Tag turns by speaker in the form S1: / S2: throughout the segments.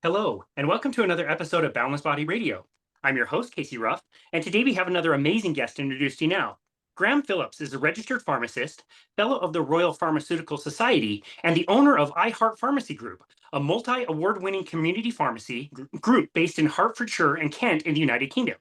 S1: Hello, and welcome to another episode of Boundless Body Radio. I'm your host, Casey Ruff, and today we have another amazing guest to introduce to you now. Graham Phillips is a registered pharmacist, fellow of the Royal Pharmaceutical Society, and the owner of I Heart Pharmacy Group, a multi-award-winning community pharmacy group based in Hertfordshire and Kent in the United Kingdom.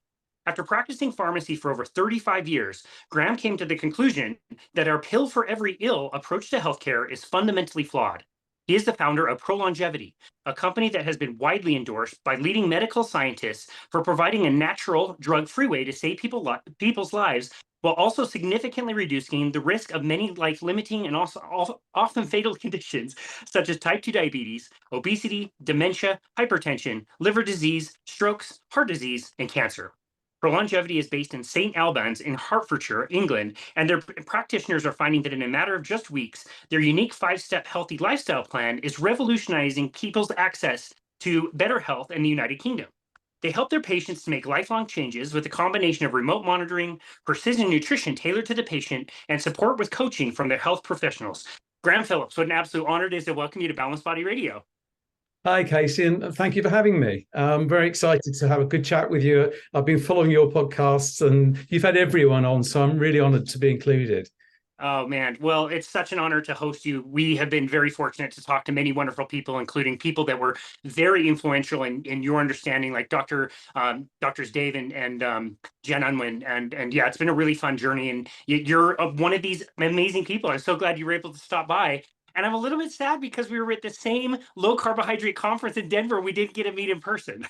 S1: After practicing pharmacy for over 35 years, Graham came to the conclusion that our pill for every ill approach to healthcare is fundamentally flawed. He is the founder of ProLongevity, a company that has been widely endorsed by leading medical scientists for providing a natural, drug-free way to save people's lives while also significantly reducing the risk of many life-limiting and also often fatal conditions such as type 2 diabetes, obesity, dementia, hypertension, liver disease, strokes, heart disease, and cancer. ProLongevity is based in St. Albans in Hertfordshire, England, and their practitioners are finding that in a matter of just weeks, their unique 5-step healthy lifestyle plan is revolutionizing people's access to better health in the United Kingdom. They help their patients to make lifelong changes with a combination of remote monitoring, precision nutrition tailored to the patient, and support with coaching from their health professionals. Graham Phillips, what an absolute honor it is to welcome you to Balanced Body Radio.
S2: Hi, Casey, and thank you for having me. I'm very excited to have a good chat with you. I've been following your podcasts and you've had everyone on, so I'm really honored to be included.
S1: Oh, man. Well, it's such an honor to host you. We have been very fortunate to talk to many wonderful people, including people that were very influential in your understanding, like Doctors Dave and Jen Unwin. And yeah, it's been a really fun journey. And you're one of these amazing people. I'm so glad you were able to stop by. And I'm a little bit sad because we were at the same low carbohydrate conference in Denver. We didn't get to meet in person.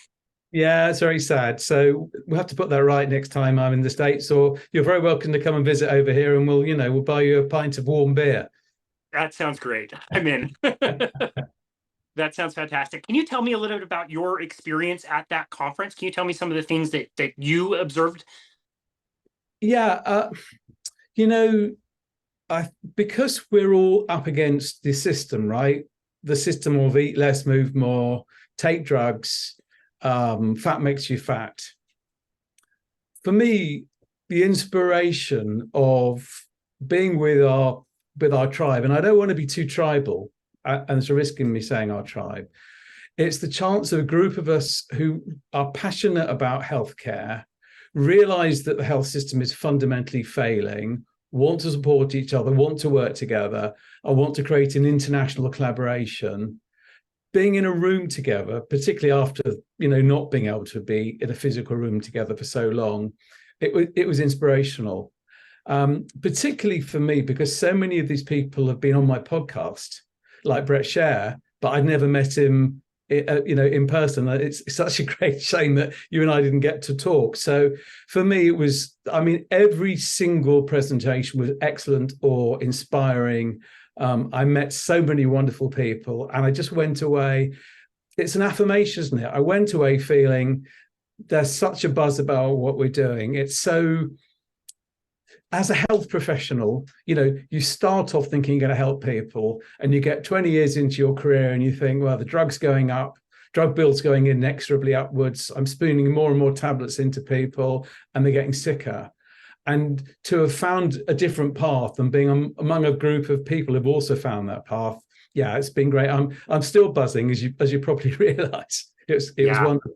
S2: Yeah, it's very sad. So we'll have to put that right next time I'm in the States, or you're very welcome to come and visit over here and we'll buy you a pint of warm beer.
S1: That sounds great. I'm in. That sounds fantastic. Can you tell me a little bit about your experience at that conference? Can you tell me some of the things that you observed?
S2: Yeah, because we're all up against the system, right? The system of eat less, move more, take drugs, fat makes you fat. For me, the inspiration of being with our tribe, and I don't want to be too tribal, and there's a risk in me saying our tribe. It's the chance of a group of us who are passionate about healthcare, realize that the health system is fundamentally failing, want to support each other, want to work together, and want to create an international collaboration. Being in a room together, particularly after not being able to be in a physical room together for so long, it was inspirational, particularly for me because so many of these people have been on my podcast, like Brett Scher, but I'd never met him, in person. It's such a great shame that you and I didn't get to talk. So for me, it was, every single presentation was excellent or inspiring. I met so many wonderful people and I just went away. It's an affirmation, isn't it? I went away feeling there's such a buzz about what we're doing. It's so, as a health professional, you start off thinking you're going to help people and you get 20 years into your career and you think, well, the drug's going up, drug bills going inexorably upwards. I'm spooning more and more tablets into people and they're getting sicker. And to have found a different path and being among a group of people who've also found that path, yeah, it's been great. I'm still buzzing, as you probably realize. It was wonderful.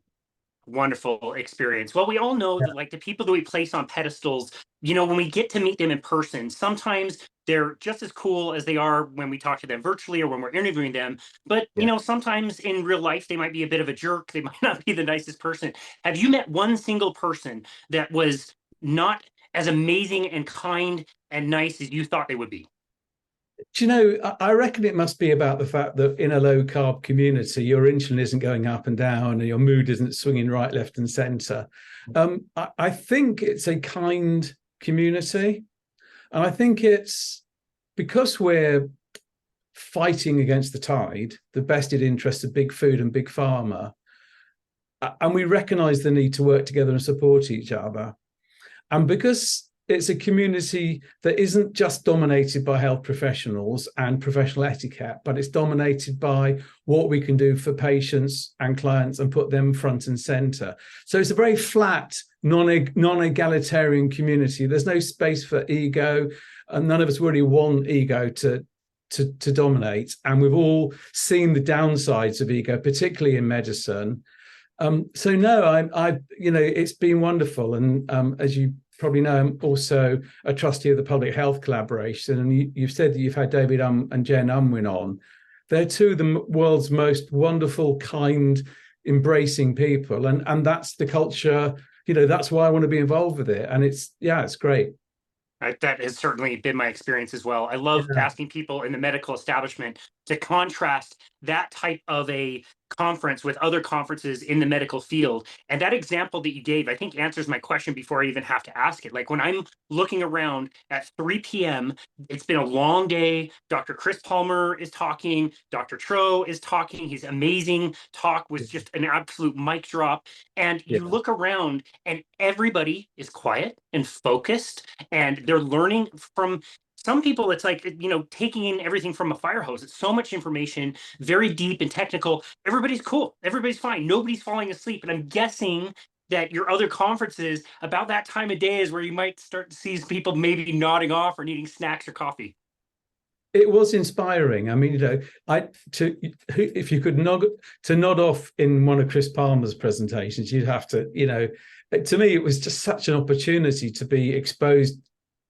S1: Wonderful experience. Well, we all know that like the people that we place on pedestals, when we get to meet them in person, sometimes they're just as cool as they are when we talk to them virtually or when we're interviewing them. But, sometimes in real life, they might be a bit of a jerk. They might not be the nicest person. Have you met one single person that was not as amazing and kind and nice as you thought they would be?
S2: I reckon it must be about the fact that in a low carb community, your insulin isn't going up and down and your mood isn't swinging right, left and center. I think it's a kind community. And I think it's because we're fighting against the tide, the vested interests of big food and big pharma, and we recognize the need to work together and support each other. And because it's a community that isn't just dominated by health professionals and professional etiquette, but it's dominated by what we can do for patients and clients and put them front and center. So it's a very flat, non-egalitarian community. There's no space for ego, and none of us really want ego to to dominate, and we've all seen the downsides of ego, particularly in medicine. So no, I it's been wonderful, and as you probably know, I'm also a trustee of the Public Health Collaboration, and you've said that you've had David and Jen Unwin on. They're two of the world's most wonderful, kind, embracing people, and that's the culture. That's why I want to be involved with it, and it's great.
S1: That has certainly been my experience as well. I love asking people in the medical establishment to contrast that type of a conference with other conferences in the medical field. And that example that you gave, I think, answers my question before I even have to ask it. Like when I'm looking around at 3 p.m., it's been a long day. Dr. Chris Palmer is talking. Dr. Tro is talking. His amazing talk was just an absolute mic drop. And you look around and everybody is quiet and focused, and they're learning from some people. It's like, taking in everything from a fire hose. It's so much information, very deep and technical. Everybody's cool. Everybody's fine. Nobody's falling asleep. And I'm guessing that your other conferences about that time of day is where you might start to see people maybe nodding off or needing snacks or coffee.
S2: It was inspiring. I mean, if you could nod off in one of Chris Palmer's presentations, you'd have to, to me, it was just such an opportunity to be exposed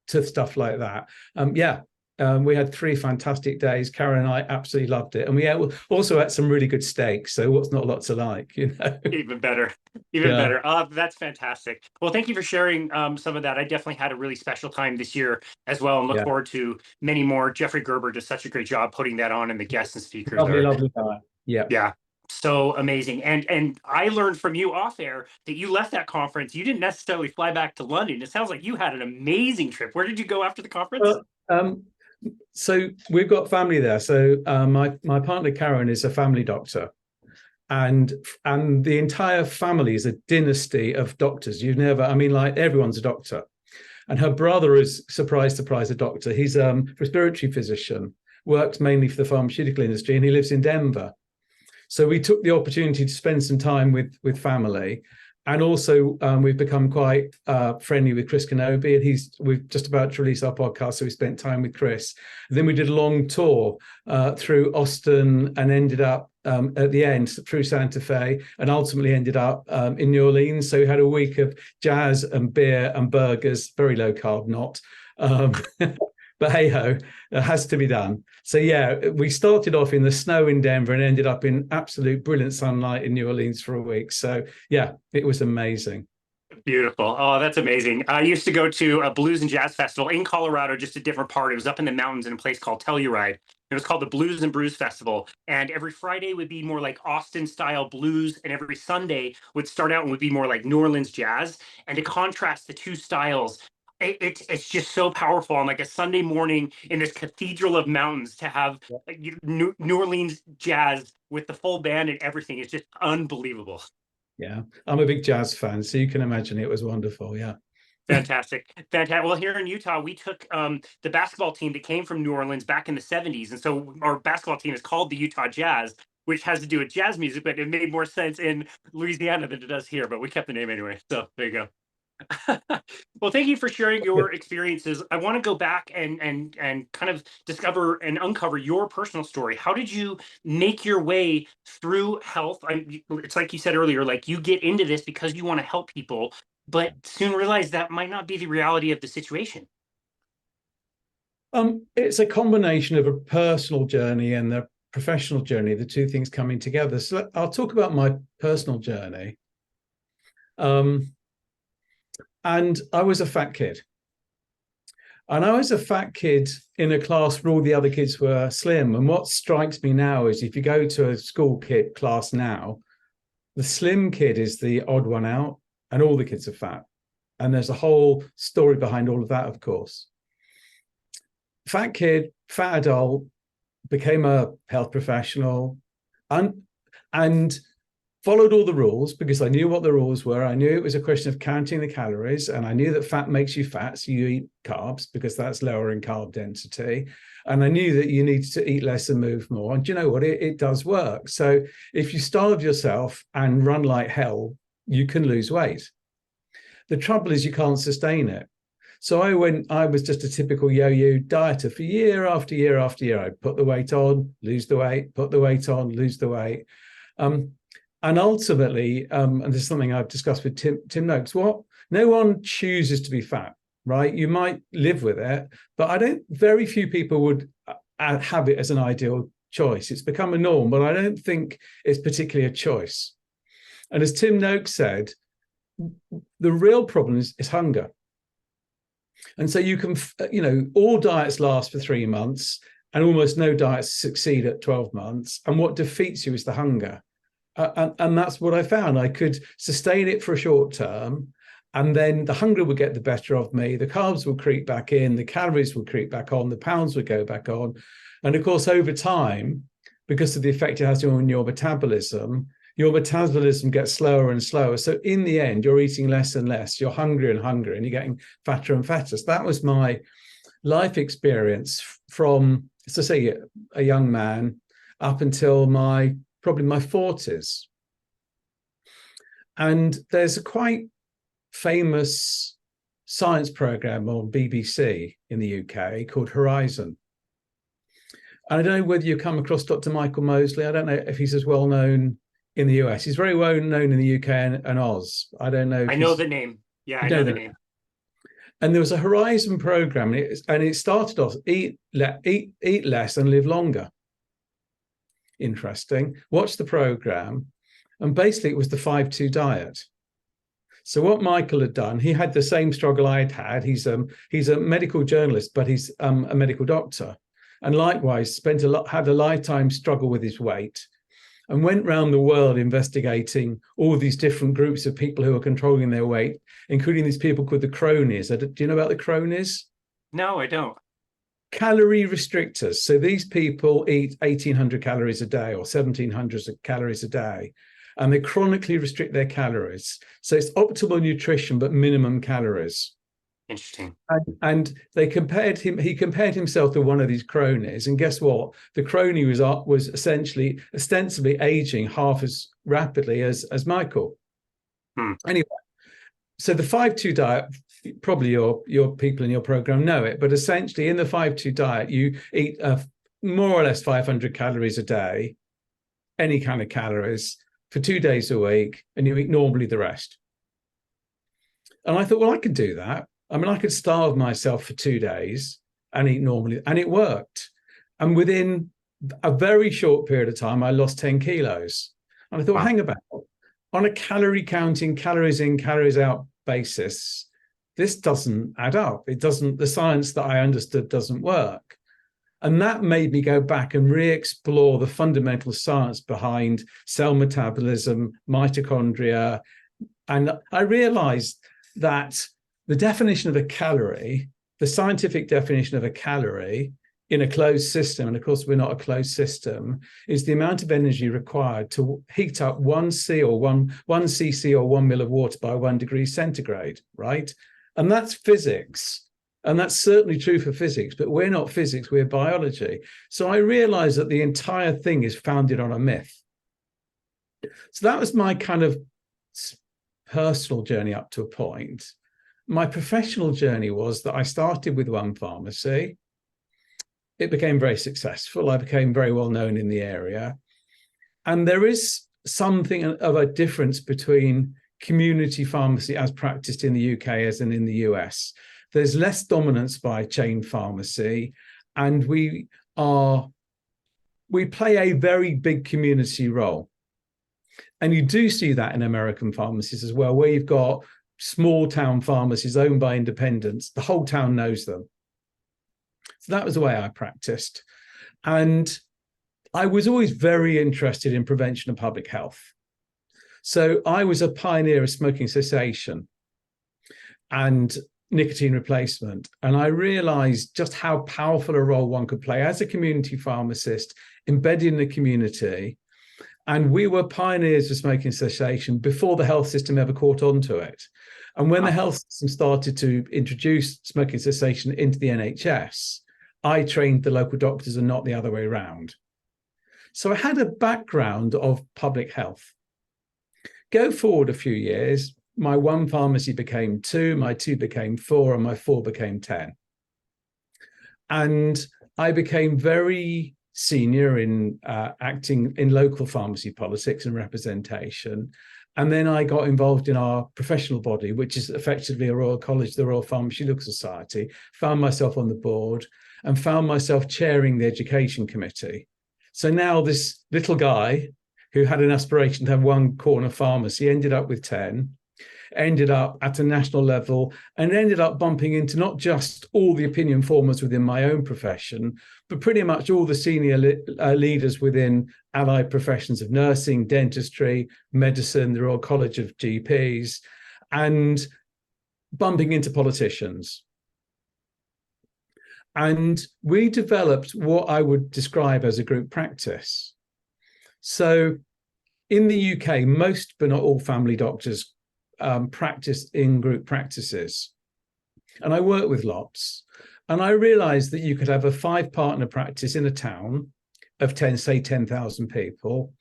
S2: to stuff like that. We had 3 fantastic days. Karen and I absolutely loved it, and we also had some really good steak. So what's not a lot to like,
S1: Even better, better. That's fantastic. Well, thank you for sharing some of that. I definitely had a really special time this year as well, and look forward to many more. Jeffrey Gerber does such a great job putting that on, and the guests and speakers
S2: lovely guy.
S1: Yeah. So amazing. And I learned from you off air that you left that conference. You didn't necessarily fly back to London. It sounds like you had an amazing trip. Where did you go after the conference?
S2: So we've got family there. So my partner Karen is a family doctor, and the entire family is a dynasty of doctors. Everyone's a doctor, and her brother is, surprise, a doctor. He's a respiratory physician, works mainly for the pharmaceutical industry, and he lives in Denver. So we took the opportunity to spend some time with family. And also, we've become quite friendly with Chris Kenobi, and we've just about to release our podcast, so we spent time with Chris. And then we did a long tour through Austin and ended up at the end through Santa Fe, and ultimately ended up in New Orleans. So we had a week of jazz and beer and burgers, very low carb, not. But hey ho, it has to be done. So we started off in the snow in Denver and ended up in absolute brilliant sunlight in New Orleans for a week. So it was amazing.
S1: Beautiful. Oh, that's amazing. I used to go to a blues and jazz festival in Colorado, just a different part. It was up in the mountains in a place called Telluride. It was called the Blues and Brews Festival. And every Friday would be more like Austin style blues, and every Sunday would start out and would be more like New Orleans jazz. And to contrast the two styles, it's just so powerful on like a Sunday morning in this cathedral of mountains to have New Orleans jazz with the full band and everything is just unbelievable.
S2: Yeah, I'm a big jazz fan, so you can imagine it was wonderful. Yeah.
S1: Fantastic. Well, here in Utah, we took the basketball team that came from New Orleans back in the 70s. And so our basketball team is called the Utah Jazz, which has to do with jazz music, but it made more sense in Louisiana than it does here. But we kept the name anyway. So there you go. Well, thank you for sharing your experiences. I want to go back and kind of discover and uncover your personal story. How did you make your way through health? It's like you said earlier, like you get into this because you want to help people, but soon realize that might not be the reality of the situation.
S2: It's a combination of a personal journey and a professional journey, the two things coming together. So I'll talk about my personal journey. And I was a fat kid. And I was a fat kid in a class where all the other kids were slim. And what strikes me now is if you go to a school kid class now, the slim kid is the odd one out and all the kids are fat. And there's a whole story behind all of that, of course. Fat kid, fat adult, became a health professional and followed all the rules because I knew what the rules were. I knew it was a question of counting the calories, and I knew that fat makes you fat, so you eat carbs because that's lower in carb density. And I knew that you needed to eat less and move more. And you know what? It does work. So if you starve yourself and run like hell, you can lose weight. The trouble is you can't sustain it. So I was just a typical yo-yo dieter for year after year after year. I'd put the weight on, lose the weight, put the weight on, lose the weight. And ultimately, and this is something I've discussed with Tim Noakes, no one chooses to be fat, right? You might live with it, but very few people would have it as an ideal choice. It's become a norm, but I don't think it's particularly a choice. And as Tim Noakes said, the real problem is hunger. And so you can, all diets last for 3 months and almost no diets succeed at 12 months. And what defeats you is the hunger. And that's what I found. I could sustain it for a short term, and then the hunger would get the better of me. The carbs would creep back in, the calories would creep back on, the pounds would go back on. And of course, over time, because of the effect it has on your metabolism gets slower and slower. So in the end, you're eating less and less, you're hungrier and hungrier, and you're getting fatter and fatter. So that was my life experience from, as I say, a young man up until probably my 40s. And there's a quite famous science program on BBC in the UK called Horizon. And I don't know whether you come across Dr. Michael Mosley. I don't know if he's as well known in the US. He's very well known in the UK and Oz. I don't know.
S1: I know the name. Yeah, I know the name.
S2: And there was a Horizon program, and it started off eat less and live longer. Interesting. Watch the program, and basically it was the 5-2 diet. So what Michael had done, he had the same struggle I'd had. He's a medical journalist, but he's a medical doctor, and likewise had a lifetime struggle with his weight, and went around the world investigating all these different groups of people who are controlling their weight, including these people called the cronies. Do you know about the cronies?
S1: No, I don't.
S2: Calorie restrictors. So these people eat 1,800 calories a day or 1,700 calories a day, and they chronically restrict their calories. So it's optimal nutrition, but minimum calories.
S1: Interesting.
S2: And he compared himself to one of these cronies, and guess what? The crony was ostensibly aging half as rapidly as Michael. Anyway, so the 5-2 diet, probably your people in your program know it, but essentially in the 5-2 diet, you eat more or less 500 calories a day, any kind of calories, for 2 days a week, and you eat normally the rest. And I thought, well, I could do that. I mean, I could starve myself for 2 days and eat normally, and it worked. And within a very short period of time, I lost 10 kilos. And I thought, hang about, on a calorie counting, calories in, calories out basis, this doesn't add up. The science that I understood doesn't work. And that made me go back and re-explore the fundamental science behind cell metabolism, mitochondria. And I realized that the definition of a calorie, the scientific definition of a calorie in a closed system, and of course we're not a closed system, is the amount of energy required to heat up 1 cc or 1 mil of water by 1 degree centigrade, right? And that's physics. And that's certainly true for physics, but we're not physics, we're biology. So I realized that the entire thing is founded on a myth. So that was my kind of personal journey up to a point. My professional journey was that I started with one pharmacy. It became very successful. I became very well known in the area. And there is something of a difference between community pharmacy as practiced in the UK as in the US. There's less dominance by chain pharmacy, and we play a very big community role. And you do see that in American pharmacies as well, where you've got small town pharmacies owned by independents. The whole town knows them. So that was the way I practiced. And I was always very interested in prevention and public health. So I was a pioneer of smoking cessation and nicotine replacement. And I realized just how powerful a role one could play as a community pharmacist, embedded in the community. And we were pioneers of smoking cessation before the health system ever caught on to it. And when the health system started to introduce smoking cessation into the NHS, I trained the local doctors and not the other way around. So I had a background of public health. Go forward a few years, my one pharmacy became two, my two became four, and my four became 10. And I became very senior in acting in local pharmacy politics and representation. And then I got involved in our professional body, which is effectively a Royal College, the Royal Pharmaceutical Society, found myself on the board and found myself chairing the education committee. So now this little guy who had an aspiration to have one corner pharmacy ended up with 10, ended up at a national level, and ended up bumping into not just all the opinion formers within my own profession, but pretty much all the senior leaders within allied professions of nursing, dentistry, medicine, the Royal College of GPs, and bumping into politicians. And we developed what I would describe as a group practice. So in the UK, most but not all family doctors practice in group practices. And I work with lots. And I realized that you could have a 5-partner practice in a town of 10, say 10,000 people,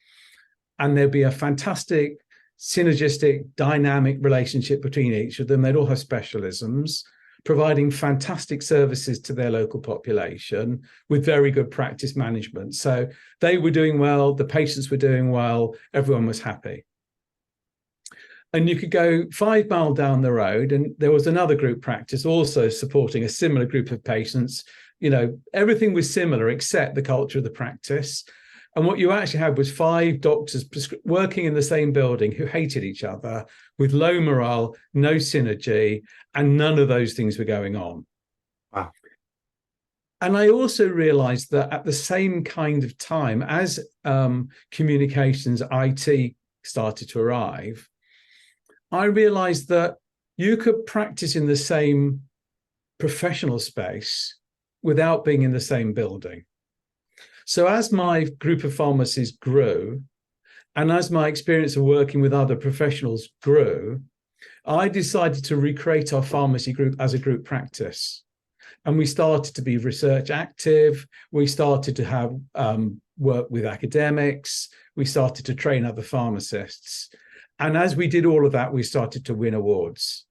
S2: and there'd be a fantastic synergistic, dynamic relationship between each of them. They'd all have specialisms, providing fantastic services to their local population with very good practice management. So they were doing well, the patients were doing well, everyone was happy. And you could go 5 miles down the road, and there was another group practice also supporting a similar group of patients. You know, everything was similar except the culture of the practice. And what you actually had was 5 doctors working in the same building who hated each other with low morale, no synergy, and none of those things were going on.
S1: Wow.
S2: And I also realized that at the same kind of time as communications, IT started to arrive, I realized that you could practice in the same professional space without being in the same building. So as my group of pharmacies grew, and as my experience of working with other professionals grew, I decided to recreate our pharmacy group as a group practice. And we started to be research active. We started to have work with academics. We started to train other pharmacists. And as we did all of that, we started to win awards.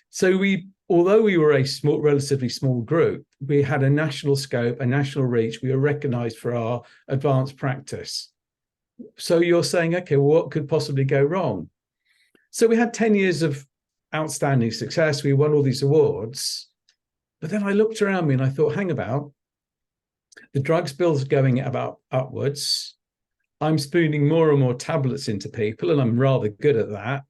S2: So although we were a relatively small group, we had a national scope, a national reach. We were recognized for our advanced practice. So you're saying, okay, well, what could possibly go wrong? So we had 10 years of outstanding success. We won all these awards. But then I looked around me and I thought, hang about, the drugs bill's going about upwards. I'm spooning more and more tablets into people, and I'm rather good at that.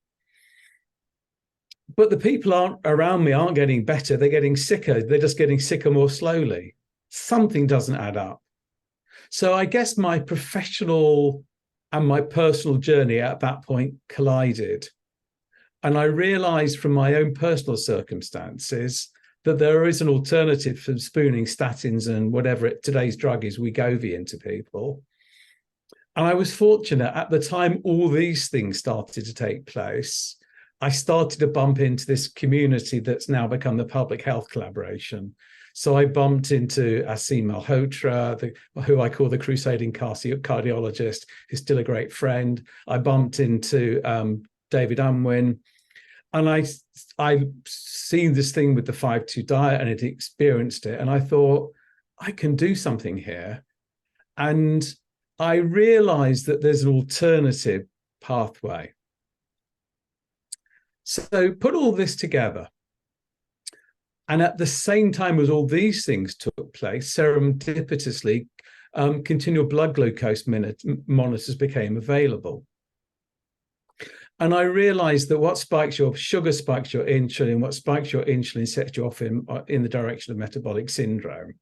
S2: But the people around me aren't getting better. They're getting sicker. They're just getting sicker more slowly. Something doesn't add up. So I guess my professional and my personal journey at that point collided. And I realized from my own personal circumstances that there is an alternative for spooning statins and whatever today's drug is, Wegovy, into people. And I was fortunate at the time all these things started to take place. I started to bump into this community that's now become the public health collaboration. So I bumped into Asim Malhotra, who I call the crusading cardiologist, who's still a great friend. I bumped into David Unwin. And I seen this thing with the 5-2 diet and had experienced it. And I thought, I can do something here. And I realized that there's an alternative pathway. So put all this together. And at the same time as all these things took place, serendipitously, continual blood glucose monitors became available. And I realized that what spikes your sugar spikes your insulin, what spikes your insulin sets you off in the direction of metabolic syndrome.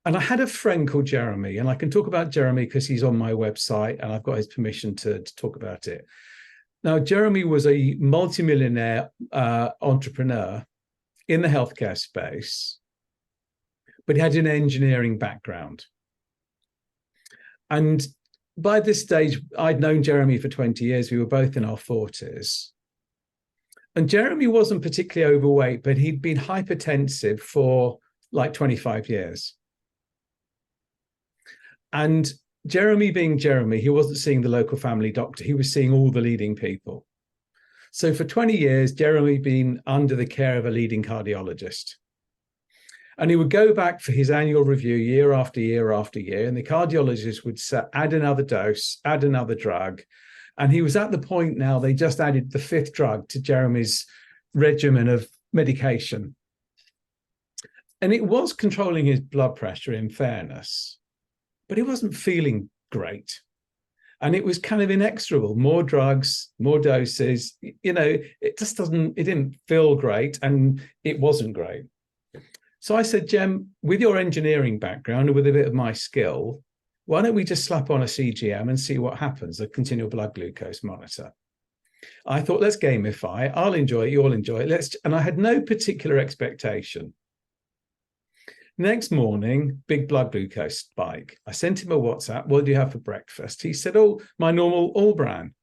S2: And I had a friend called Jeremy, and I can talk about Jeremy because he's on my website and I've got his permission to talk about it. Now, Jeremy was a multimillionaire entrepreneur in the healthcare space, but he had an engineering background. And by this stage, I'd known Jeremy for 20 years. We were both in our 40s. And Jeremy wasn't particularly overweight, but he'd been hypertensive for like 25 years. And Jeremy being Jeremy, he wasn't seeing the local family doctor. He was seeing all the leading people. So for 20 years, Jeremy been under the care of a leading cardiologist. And he would go back for his annual review year after year after year. And the cardiologist would say, add another dose, add another drug. And he was at the point now, they just added the 5th drug to Jeremy's regimen of medication. And it was controlling his blood pressure, in fairness, but he wasn't feeling great. And it was kind of inexorable. More drugs, more doses. It just it didn't feel great, and it wasn't great. So I said, Jem, with your engineering background and with a bit of my skill, why don't we just slap on a CGM and see what happens, a continual blood glucose monitor? I thought, let's gamify. I'll enjoy it. You'll enjoy it. And I had no particular expectation. Next morning, big blood glucose spike. I sent him a WhatsApp. What do you have for breakfast? He said, oh, my normal all bran.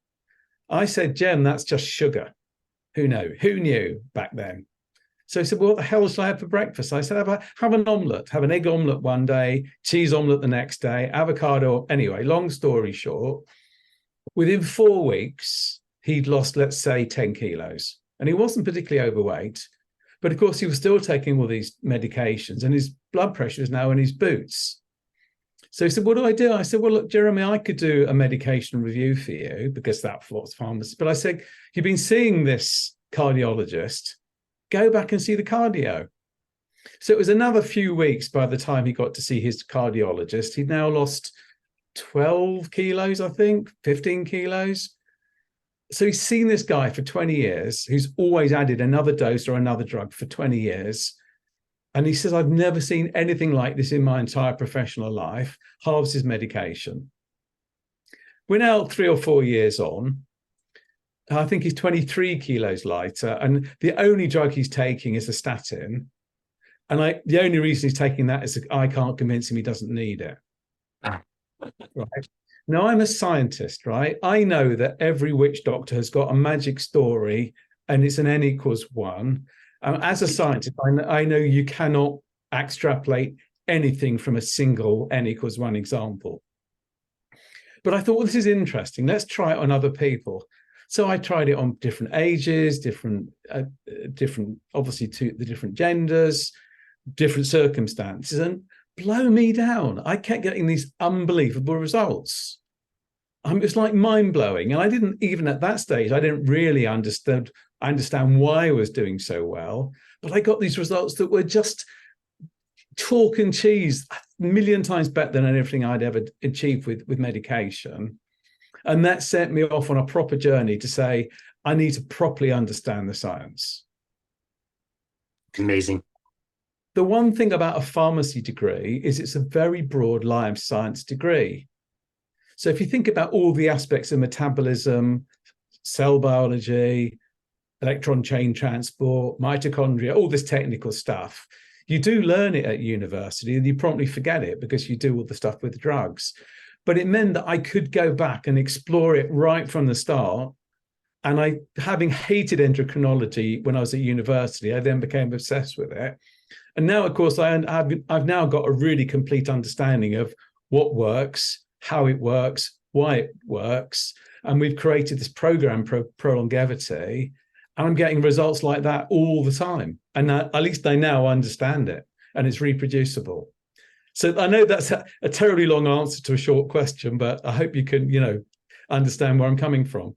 S2: I said, Jem, that's just sugar. Who knew back then? So he said, well, what the hell should I have for breakfast? I said, have an omelette, have an egg omelette one day, cheese omelette the next day, avocado. Anyway, long story short, within 4 weeks, he'd lost, let's say, 10 kilos. And he wasn't particularly overweight. But of course, he was still taking all these medications, and his blood pressure is now in his boots. So he said, what do I do? I said, well, look, Jeremy, I could do a medication review for you because that's what's pharmacist. But I said, you've been seeing this cardiologist. Go back and see the cardio. So it was another few weeks by the time he got to see his cardiologist. He'd now lost 12 kilos, I think, 15 kilos. So he's seen this guy for 20 years who's always added another dose or another drug for 20 years. And he says, I've never seen anything like this in my entire professional life. Halves his medication. We're now 3 or 4 years on. I think he's 23 kilos lighter. And the only drug he's taking is a statin. And the only reason he's taking that is I can't convince him he doesn't need it. Right. Now, I'm a scientist, right? I know that every witch doctor has got a magic story and it's an N equals 1. As a scientist, I know you cannot extrapolate anything from a single N equals 1 example. But I thought, well, this is interesting. Let's try it on other people. So I tried it on different ages, different, obviously, to the different genders, different circumstances, and blow me down. I kept getting these unbelievable results. It's like mind-blowing. And I didn't, even at that stage, I didn't really understand why I was doing so well. But I got these results that were just chalk and cheese, a million times better than anything I'd ever achieved with medication. And that set me off on a proper journey to say, I need to properly understand the science.
S1: Amazing.
S2: The one thing about a pharmacy degree is it's a very broad life science degree. So if you think about all the aspects of metabolism, cell biology, electron chain transport, mitochondria, all this technical stuff, you do learn it at university and you promptly forget it because you do all the stuff with drugs. But it meant that I could go back and explore it right from the start. And having hated endocrinology when I was at university, I then became obsessed with it. And now, of course, I've now got a really complete understanding of what works, how it works, why it works. And we've created this program, ProLongevity, and I'm getting results like that all the time. And at least I now understand it, and it's reproducible. So I know that's a terribly long answer to a short question, but I hope you can, understand where I'm coming from.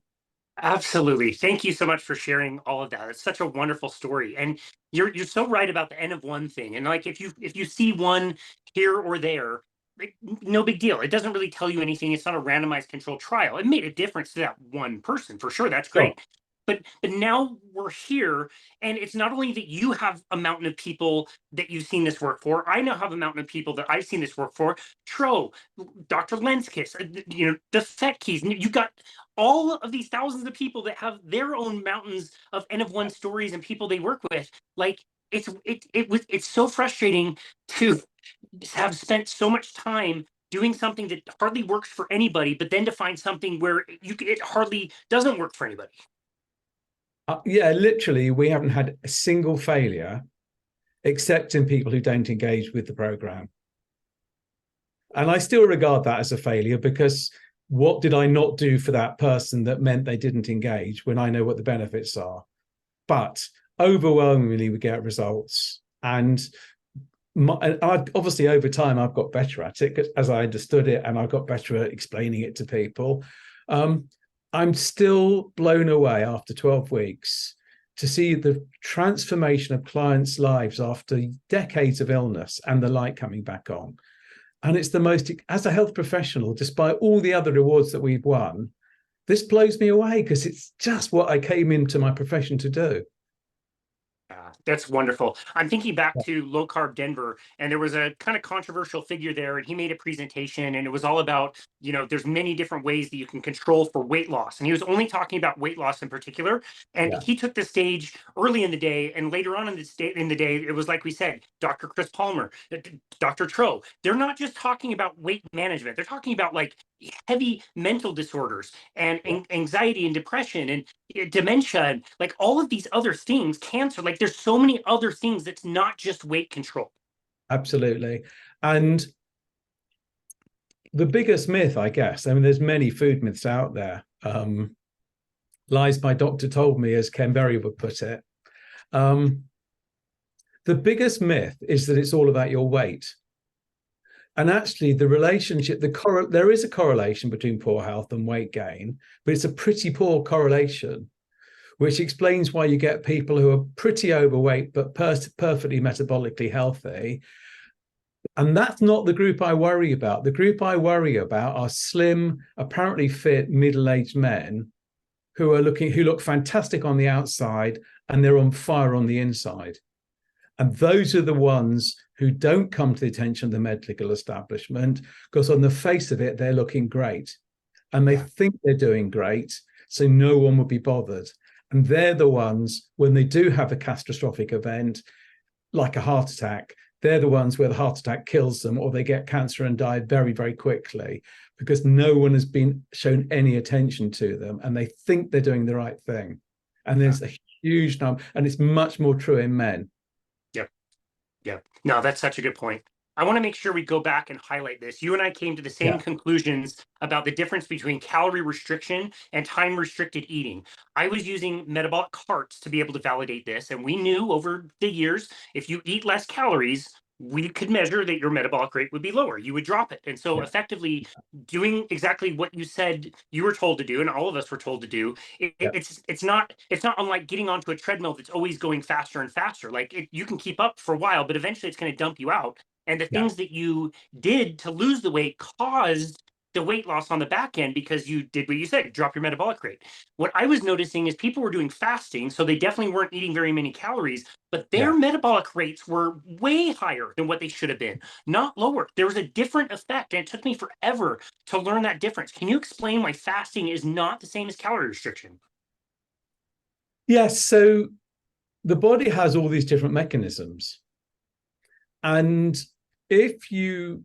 S1: Absolutely. Thank you so much for sharing all of that. It's such a wonderful story. And you're so right about the N of 1 thing. And like if you see one here or there, like, no big deal. It doesn't really tell you anything. It's not a randomized controlled trial. It made a difference to that one person for sure. That's great. But now we're here, and it's not only that you have a mountain of people that you've seen this work for. I now have a mountain of people that I've seen this work for. Tro, Dr. Lenskis, the Fetkeys. You got all of these thousands of people that have their own mountains of N of 1 stories and people they work with. Like it's so frustrating to have spent so much time doing something that hardly works for anybody, but then to find something where it hardly doesn't work for anybody.
S2: Yeah, literally, we haven't had a single failure except in people who don't engage with the program. And I still regard that as a failure, because what did I not do for that person that meant they didn't engage when I know what the benefits are? But overwhelmingly, we get results. And obviously, over time, I've got better at it as I understood it, and I've got better at explaining it to people. I'm still blown away after 12 weeks to see the transformation of clients' lives after decades of illness and the light coming back on. And it's the most, as a health professional, despite all the other rewards that we've won, this blows me away, because it's just what I came into my profession to do.
S1: That's wonderful. I'm thinking back to Low Carb Denver, and there was a kind of controversial figure there, and he made a presentation, and it was all about, there's many different ways that you can control for weight loss. And he was only talking about weight loss in particular. And
S2: Yeah.
S1: he took the stage early in the day, and later on in the day, it was like we said, Dr. Chris Palmer, Dr. Tro. They're not just talking about weight management. They're talking about like heavy mental disorders and anxiety and depression and dementia and like all of these other things, cancer. Like there's so many other things that's not just weight control.
S2: Absolutely. And the biggest myth, I guess, I mean, there's many food myths out there. Lies my doctor told me, as Ken Berry would put it. The biggest myth is that it's all about your weight. And actually, the relationship, there is a correlation between poor health and weight gain, but it's a pretty poor correlation, which explains why you get people who are pretty overweight but perfectly metabolically healthy. And that's not the group I worry about. The group I worry about are slim, apparently fit, middle-aged men who look fantastic on the outside, and they're on fire on the inside. And those are the ones who don't come to the attention of the medical establishment, because on the face of it, they're looking great. And they think they're doing great, so no one would be bothered. And they're the ones, when they do have a catastrophic event, like a heart attack, they're the ones where the heart attack kills them, or they get cancer and die very, very quickly, because no one has been shown any attention to them, and they think they're doing the right thing. And there's a huge number, and it's much more true in men.
S1: Yeah. No, that's such a good point. I want to make sure we go back and highlight this. You and I came to the same conclusions about the difference between calorie restriction and time restricted eating. I was using metabolic carts to be able to validate this. And we knew over the years, if you eat less calories, we could measure that your metabolic rate would be lower. You would drop it. And so effectively doing exactly what you said you were told to do, and all of us were told to do, it's not unlike getting onto a treadmill that's always going faster and faster. Like you can keep up for a while, but eventually it's going to dump you out. And the things that you did to lose the weight caused the weight loss on the back end, because you did what you said, drop your metabolic rate. What I was noticing is people were doing fasting, so they definitely weren't eating very many calories, but their metabolic rates were way higher than what they should have been, not lower. There was a different effect, and it took me forever to learn that difference. Can you explain why fasting is not the same as calorie restriction?
S2: Yes, so the body has all these different mechanisms. And if you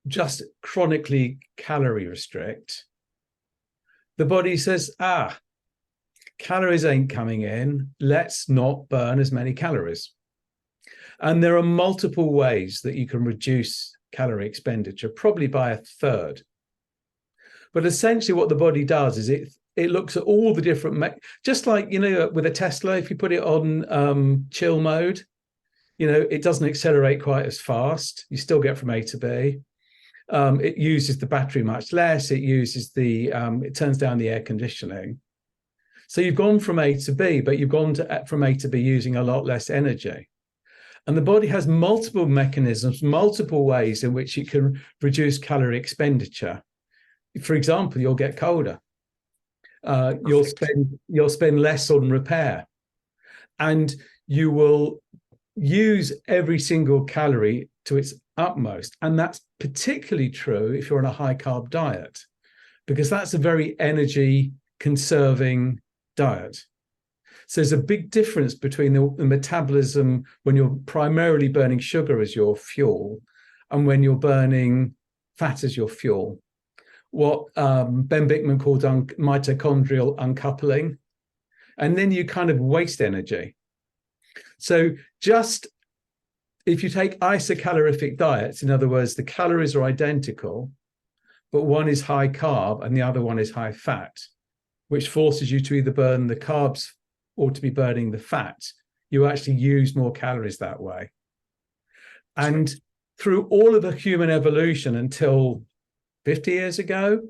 S2: just chronically calorie restrict, the body says, calories ain't coming in, let's not burn as many calories. And there are multiple ways that you can reduce calorie expenditure, probably by a third. But essentially what the body does is it looks at all the different, just like, with a Tesla, if you put it on chill mode, it doesn't accelerate quite as fast. You still get from A to B. It uses the battery much less. It uses it turns down the air conditioning. So you've gone from A to B, but you've gone from A to B using a lot less energy. And the body has multiple mechanisms, multiple ways in which it can reduce calorie expenditure. For example, you'll get colder. You'll spend less on repair, and you will use every single calorie to its utmost. And that's particularly true if you're on a high carb diet, because that's a very energy conserving diet. So there's a big difference between the metabolism when you're primarily burning sugar as your fuel and when you're burning fat as your fuel. What Ben Bickman called mitochondrial uncoupling. And then you kind of waste energy. So just if you take isocalorific diets, in other words, the calories are identical, but one is high carb and the other one is high fat, which forces you to either burn the carbs or to be burning the fat, you actually use more calories that way. And through all of the human evolution until 50 years ago,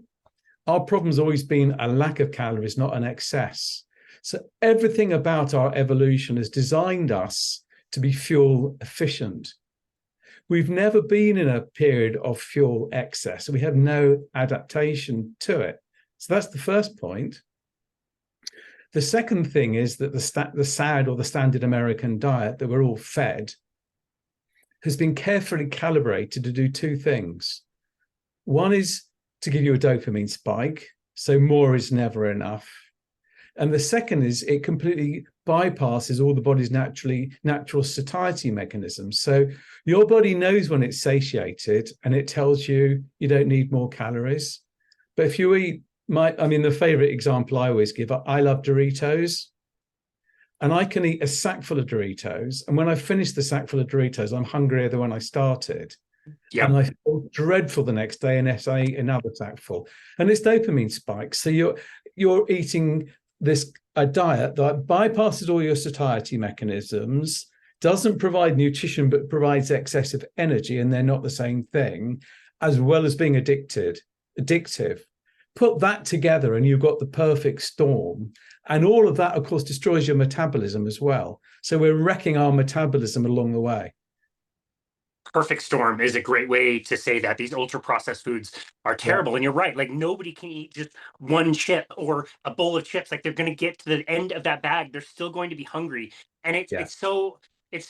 S2: our problem's always been a lack of calories, not an excess. So everything about our evolution has designed us to be fuel efficient. We've never been in a period of fuel excess. We have no adaptation to it. So that's the first point. The second thing is that the SAD, or the standard American diet that we're all fed, has been carefully calibrated to do two things. One is to give you a dopamine spike, so more is never enough. And the second is it completely bypasses all the body's natural satiety mechanisms. So your body knows when it's satiated and it tells you you don't need more calories. But if you eat, the favorite example I always give, I love Doritos. And I can eat a sack full of Doritos. And when I finish the sack full of Doritos, I'm hungrier than when I started. Yep. And I feel dreadful the next day unless I eat another sack full. And it's dopamine spikes. So you're eating a diet that bypasses all your satiety mechanisms, doesn't provide nutrition, but provides excessive energy, and they're not the same thing, as well as being addictive. Put that together and you've got the perfect storm. And all of that, of course, destroys your metabolism as well. So we're wrecking our metabolism along the way.
S1: Perfect storm is a great way to say that. These ultra processed foods are terrible. And you're right, like nobody can eat just one chip or a bowl of chips. Like they're going to get to the end of that bag, they're still going to be hungry. And it's so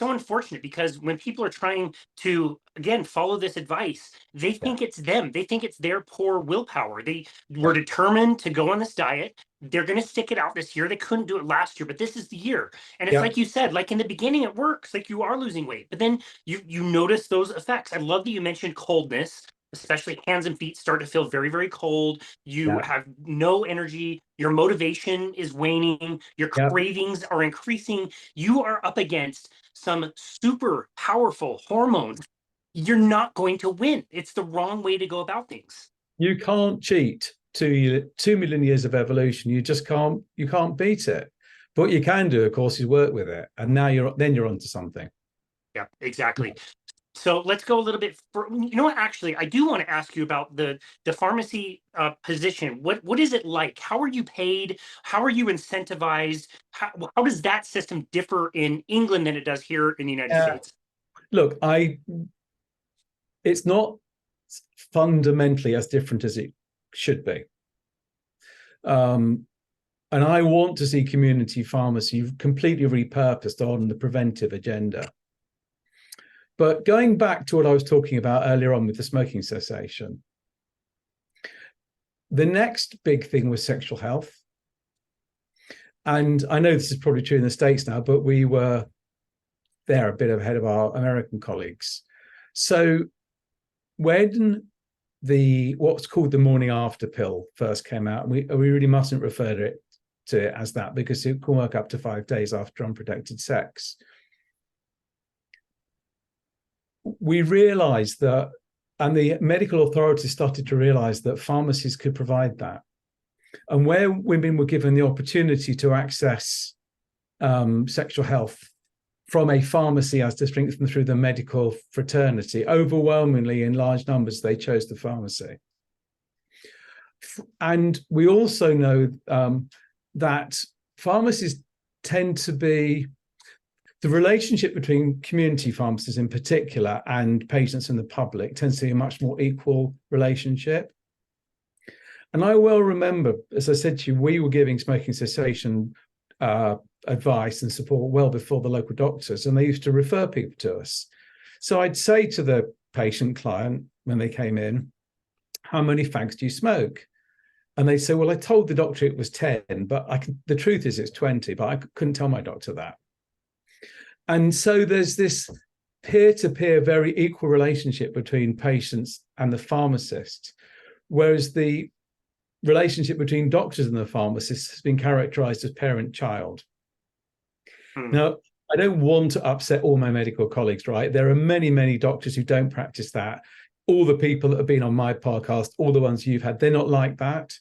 S1: unfortunate, because when people are trying to, again, follow this advice, they think it's them. They think it's their poor willpower. They were determined to go on this diet. They're going to stick it out this year. They couldn't do it last year, but this is the year. And it's like you said, like in the beginning, it works. Like you are losing weight, but then you notice those effects. I love that you mentioned coldness, especially hands and feet start to feel very, very cold. You have no energy. Your motivation is waning. Your cravings are increasing. You are up against some super powerful hormones. You're not going to win. It's the wrong way to go about things.
S2: You can't cheat 2 million years of evolution. You just can't. You can't beat it. But what you can do, of course, is work with it. And now you're onto something.
S1: Yeah, exactly. So let's go a little bit you know what, actually, I do want to ask you about the pharmacy position. What is it like? How are you paid? How are you incentivized? How does that system differ in England than it does here in the United States?
S2: Look, it's not fundamentally as different as it should be. And I want to see community pharmacy completely repurposed on the preventive agenda. But going back to what I was talking about earlier on with the smoking cessation, the next big thing was sexual health. And I know this is probably true in the States now, but we were there a bit ahead of our American colleagues. So when what's called the morning after pill first came out, and we really mustn't refer to it as that, because it can work up to 5 days after unprotected sex. We realized that, and the medical authorities started to realize that pharmacies could provide that. And where women were given the opportunity to access sexual health from a pharmacy as distinct from through the medical fraternity, overwhelmingly in large numbers, they chose the pharmacy. And we also know that pharmacies tend to be, the relationship between community pharmacists in particular and patients and the public tends to be a much more equal relationship. And I well remember, as I said to you, we were giving smoking cessation advice and support well before the local doctors, and they used to refer people to us. So I'd say to the patient client when they came in, how many fags do you smoke? And they say, well, I told the doctor it was 10, but the truth is it's 20, but I couldn't tell my doctor that. And so there's this peer-to-peer, very equal relationship between patients and the pharmacist, whereas the relationship between doctors and the pharmacist has been characterized as parent-child. Now, I don't want to upset all my medical colleagues, right? There are many, many doctors who don't practice that. All the people that have been on my podcast, all the ones you've had, they're not like that.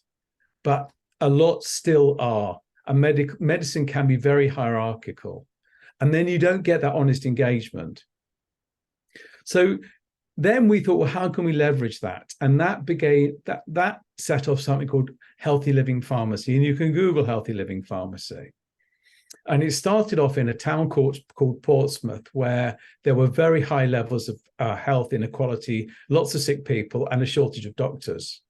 S2: But a lot still are. And medicine can be very hierarchical. And then you don't get that honest engagement. So then we thought, well, how can we leverage that? And that set off something called Healthy Living Pharmacy. And you can Google Healthy Living Pharmacy. And it started off in a town called Portsmouth, where there were very high levels of health inequality, lots of sick people, and a shortage of doctors.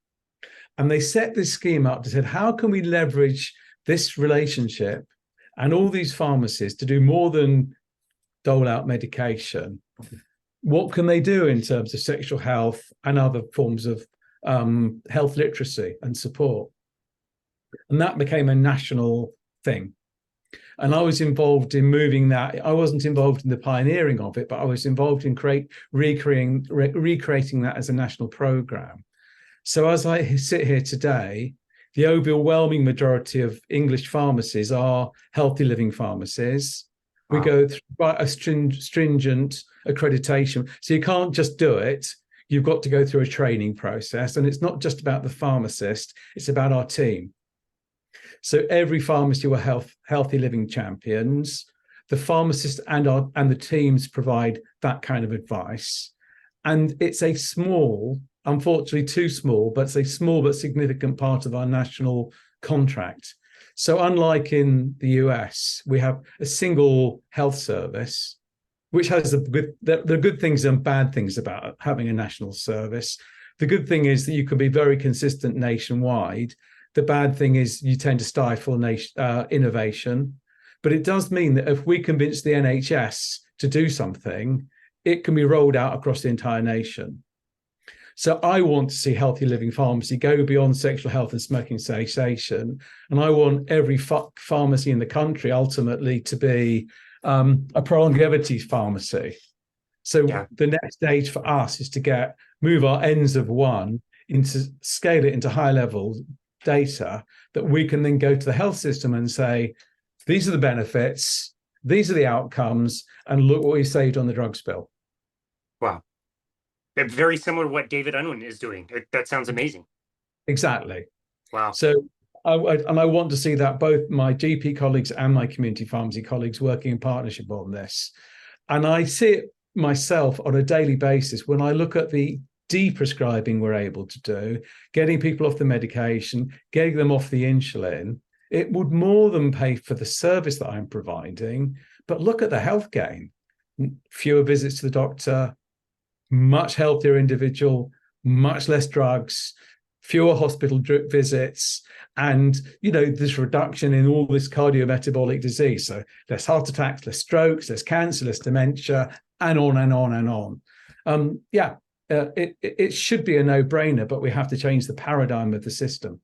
S2: And they set this scheme up to say, how can we leverage this relationship and all these pharmacies to do more than dole out medication? What can they do in terms of sexual health and other forms of health literacy and support? And that became a national thing. And I was involved in moving that. I wasn't involved in the pioneering of it, but I was involved in recreating that as a national program. So as I sit here today, the overwhelming majority of English pharmacies are healthy living pharmacies. Wow. We go through quite a stringent accreditation. So you can't just do it. You've got to go through a training process. And it's not just about the pharmacist, it's about our team. So every pharmacy were healthy living champions. The pharmacist and the teams provide that kind of advice. And it's a small, unfortunately too small, but it's a small but significant part of our national contract. So unlike in the US, we have a single health service, which has the good things and bad things about having a national service. The good thing is that you can be very consistent nationwide. The bad thing is you tend to stifle innovation. But it does mean that if we convince the NHS to do something, it can be rolled out across the entire nation. So I want to see healthy living pharmacy go beyond sexual health and smoking cessation. And I want every pharmacy in the country ultimately to be a ProLongevity pharmacy. So the next stage for us is to move our ends of one into scale it into high level data that we can then go to the health system and say, these are the benefits, these are the outcomes, and look what we saved on the drugs bill.
S1: Wow. Very similar to what David Unwin is doing. That sounds amazing.
S2: Exactly.
S1: Wow.
S2: So, I want to see that both my GP colleagues and my community pharmacy colleagues working in partnership on this. And I see it myself on a daily basis when I look at the de-prescribing we're able to do, getting people off the medication, getting them off the insulin. It would more than pay for the service that I'm providing. But look at the health gain. Fewer visits to the doctor, much healthier individual, much less drugs, fewer hospital visits, and this reduction in all this cardiometabolic disease. So less heart attacks, less strokes, less cancer, less dementia, and on and on and on. It should be a no-brainer, but we have to change the paradigm of the system.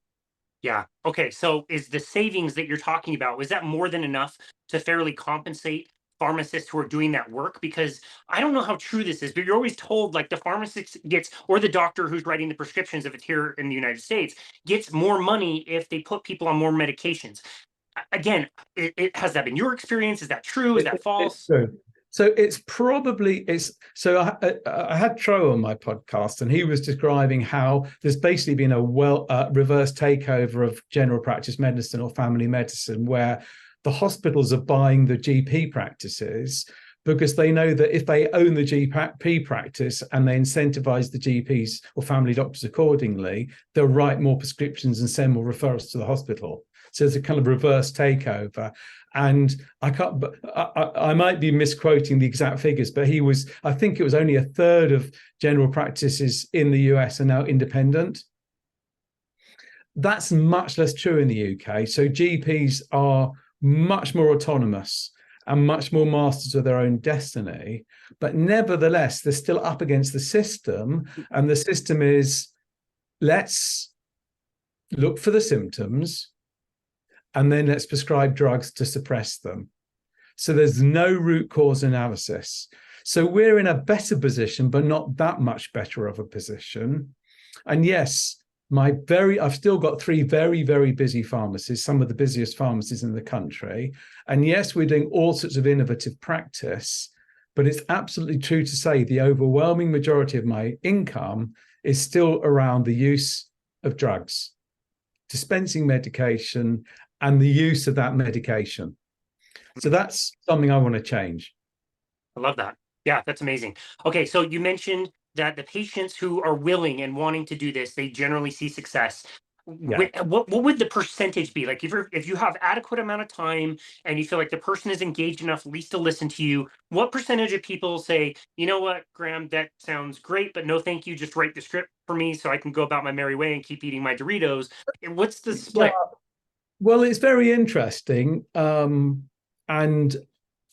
S1: Yeah. Okay. So is the savings that you're talking about, was that more than enough to fairly compensate pharmacists who are doing that work? Because I don't know how true this is, but you're always told like the pharmacist gets, or the doctor who's writing the prescriptions, if it's here in the United States, gets more money if they put people on more medications. Again, has that been your experience? Is that true? Is that false?
S2: It's true. So I had Tro on my podcast, and he was describing how there's basically been a reverse takeover of general practice medicine or family medicine, where the hospitals are buying the GP practices because they know that if they own the GP practice and they incentivize the GPs or family doctors accordingly, they'll write more prescriptions and send more referrals to the hospital. So there's a kind of reverse takeover. And I might be misquoting the exact figures, but I think it was only a third of general practices in the US are now independent. That's much less true in the UK. So GPs are much more autonomous and much more masters of their own destiny. But nevertheless, they're still up against the system. And the system is, let's look for the symptoms, and then let's prescribe drugs to suppress them. So there's no root cause analysis. So we're in a better position, but not that much better of a position. And yes, I've still got three very, very busy pharmacies, some of the busiest pharmacies in the country. And yes, we're doing all sorts of innovative practice, but it's absolutely true to say the overwhelming majority of my income is still around the use of drugs, dispensing medication, and the use of that medication. So that's something I want to change.
S1: I love that. Yeah, that's amazing. Okay, so you mentioned that the patients who are willing and wanting to do this, they generally see success.
S2: Yeah.
S1: What would the percentage be? Like if you have adequate amount of time and you feel like the person is engaged enough at least to listen to you, what percentage of people say, you know what, Graham, that sounds great, but no thank you, just write the script for me so I can go about my merry way and keep eating my Doritos. What's the split?
S2: Well, it's very interesting. And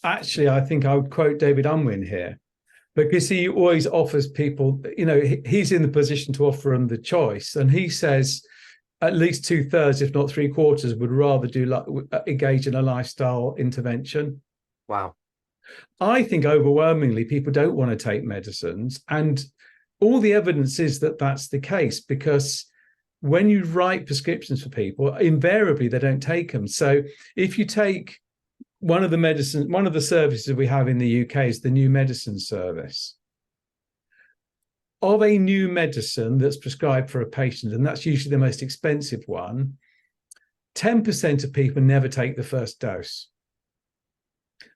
S2: actually, I think I would quote David Unwin here, because he always offers people, he's in the position to offer them the choice. And he says at least 2/3, if not 3/4, would rather engage in a lifestyle intervention.
S1: Wow.
S2: I think overwhelmingly people don't want to take medicines. And all the evidence is that that's the case, because when you write prescriptions for people, invariably they don't take them. So if you take one of the services we have in the UK is the new medicine service. Of a new medicine that's prescribed for a patient, and that's usually the most expensive one, 10% of people never take the first dose.